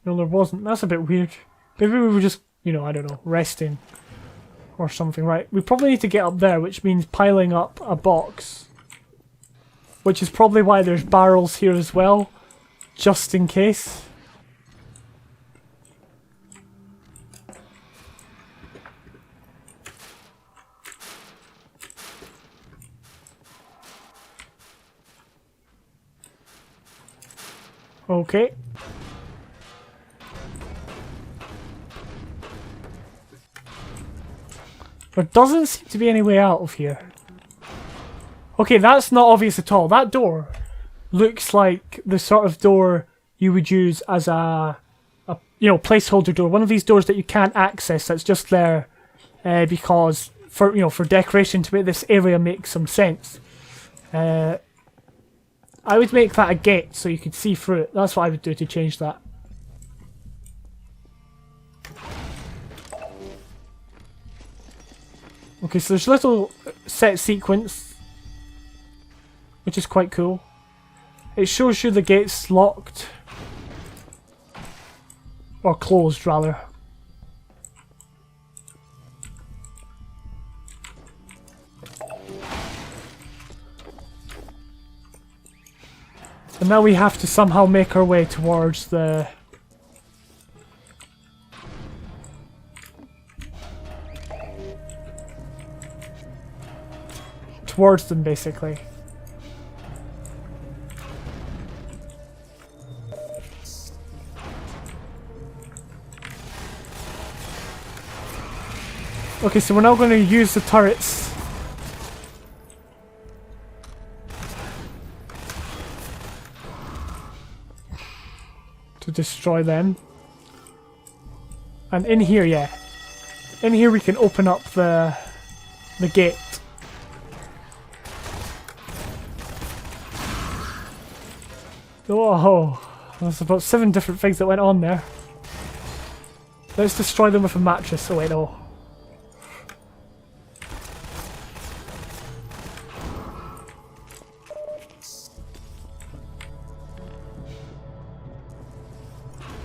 No, there wasn't. That's a bit weird. Maybe we were just, you know, I don't know, resting. Or something, right? We probably need to get up there, which means piling up a box. Which is probably why there's barrels here as well. Just in case. Okay. There doesn't seem to be any way out of here. Okay, that's not obvious at all. That door looks like the sort of door you would use as a you know, placeholder door. One of these doors that you can't access, that's just there because for, you know, for decoration, to make this area make some sense. I would make that a gate so you could see through it. That's what I would do to change that. Okay, so there's a little set sequence, which is quite cool. It shows you the gate's locked. Or closed, rather. And now we have to somehow make our way towards the... towards them, basically. Okay, so we're now going to use the turrets. destroy them. And in here, yeah. In here we can open up the gate. Oh, there's about 7 different things that went on there. Let's destroy them with a mattress. Oh wait, no.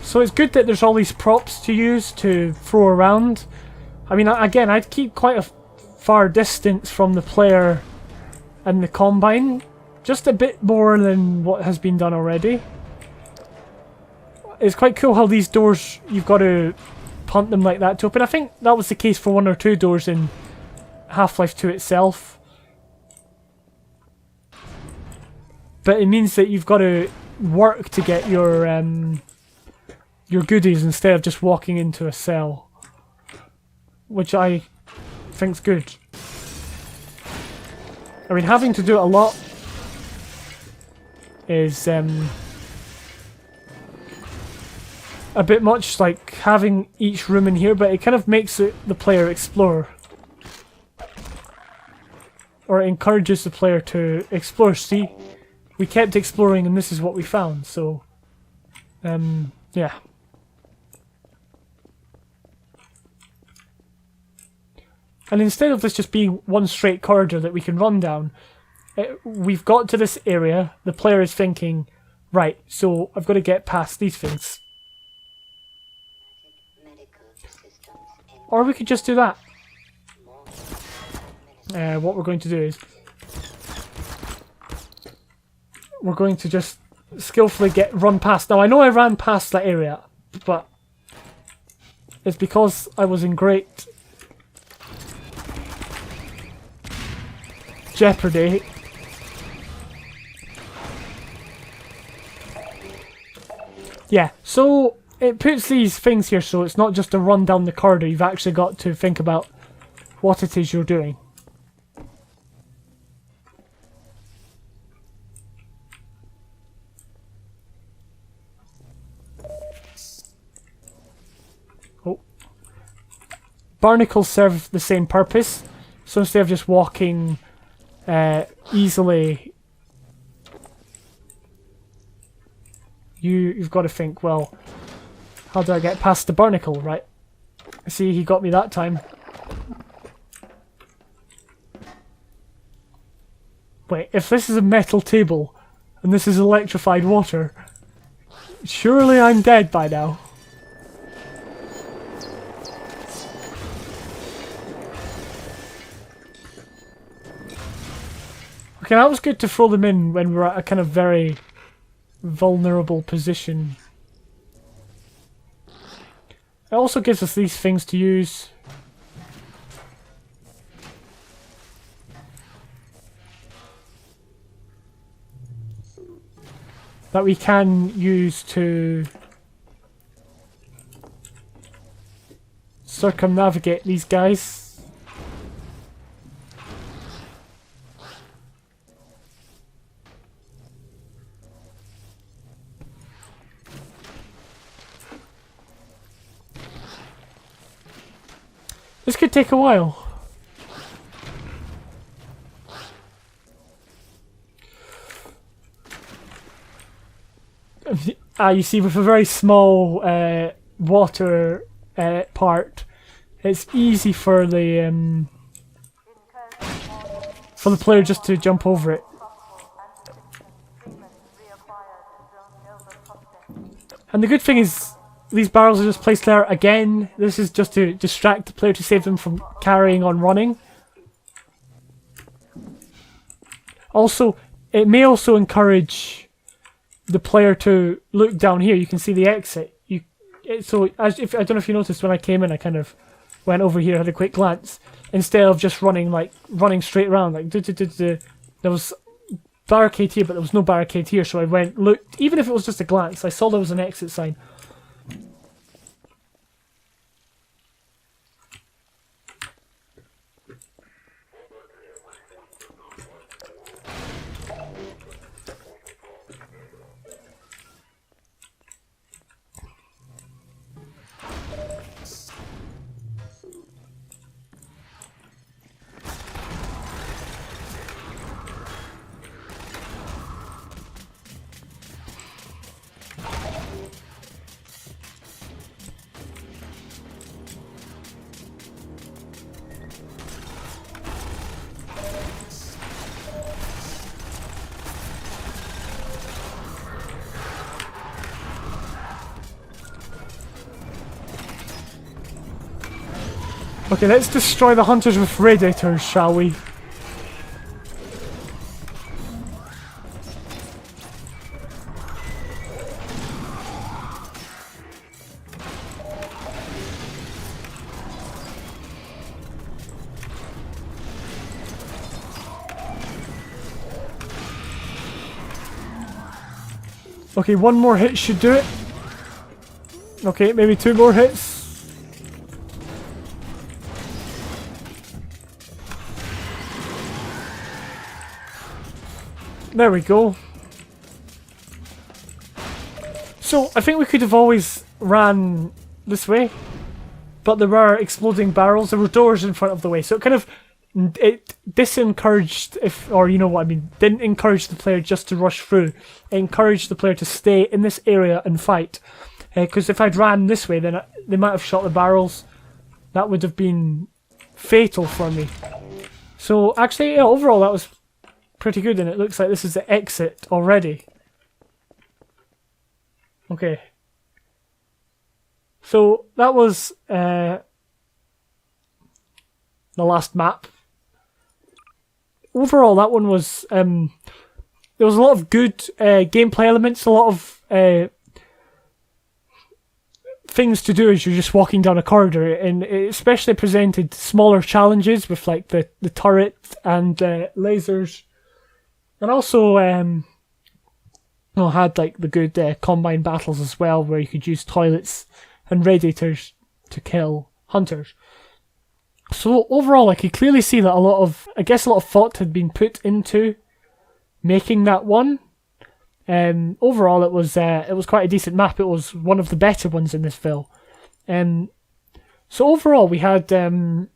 So it's good that there's all these props to use to throw around. I mean, again, I'd keep quite a far distance from the player and the Combine. Just a bit more than what has been done already. It's quite cool how these doors, you've got to punt them like that to open. I think that was the case for 1 or 2 doors in Half-Life 2 itself. But it means that you've got to work to get your goodies instead of just walking into a cell. Which I think's good. I mean, having to do it a lot is a bit much, like having each room in here, but it kind of makes the player explore. Or it encourages the player to explore. See, we kept exploring and this is what we found, so yeah. And instead of this just being one straight corridor that we can run down, we've got to this area, the player is thinking, right, so I've got to get past these things. Or we could just do that. What we're going to do is we're going to just skillfully run past. Now I know I ran past that area, but it's because I was in great jeopardy. Yeah, so it puts these things here so it's not just a run down the corridor, you've actually got to think about what it is you're doing. Oh. Barnacles serve the same purpose, so instead of just walking easily, you've got to think, well, how do I get past the barnacle, right? See, he got me that time. Wait, if this is a metal table and this is electrified water, surely I'm dead by now. Okay, that was good to throw them in when we're at a kind of very vulnerable position. It also gives us these things to use. That we can use to circumnavigate these guys. This could take a while. You see, with a very small water part, it's easy for the player just to jump over it. And the good thing is, these barrels are just placed there again. This is just to distract the player to save them from carrying on running. Also, it may also encourage the player to look down here. You can see the exit. I don't know if you noticed when I came in, I kind of went over here, had a quick glance, instead of just running straight around. Like there was barricade here, but there was no barricade here. So I went, looked, even if it was just a glance. I saw there was an exit sign. Okay, let's destroy the hunters with radiators, shall we? Okay, one more hit should do it. Okay, maybe two more hits. There we go. So, I think we could have always ran this way, but there were exploding barrels, there were doors in front of the way, so it kind of, it disencouraged, didn't encourage the player just to rush through. It encouraged the player to stay in this area and fight. Because if I'd ran this way, then they might have shot the barrels. That would have been fatal for me. So, actually, yeah, overall that was pretty good, and it looks like this is the exit already. Okay. So that was the last map. Overall, that one was there was a lot of good gameplay elements, a lot of things to do as you're just walking down a corridor, and it especially presented smaller challenges with like the turret and lasers. And also, had like the good combine battles as well, where you could use toilets and radiators to kill hunters. So overall, I could clearly see that a lot of thought had been put into making that one. Overall, it was quite a decent map. It was one of the better ones in this ville. So overall, we had a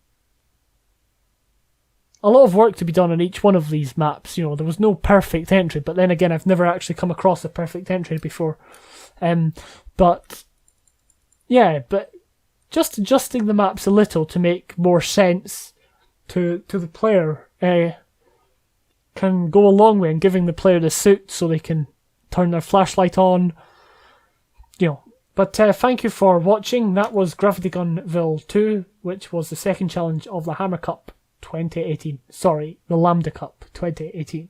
lot of work to be done on each one of these maps. You know, there was no perfect entry, but then again, I've never actually come across a perfect entry before. But just adjusting the maps a little to make more sense to the player can go a long way in giving the player the suit so they can turn their flashlight on. You know. But thank you for watching. That was GravityGunVilleTwo, which was the second challenge of the Hammer Cup 2018. Sorry, the Lambda Cup 2018.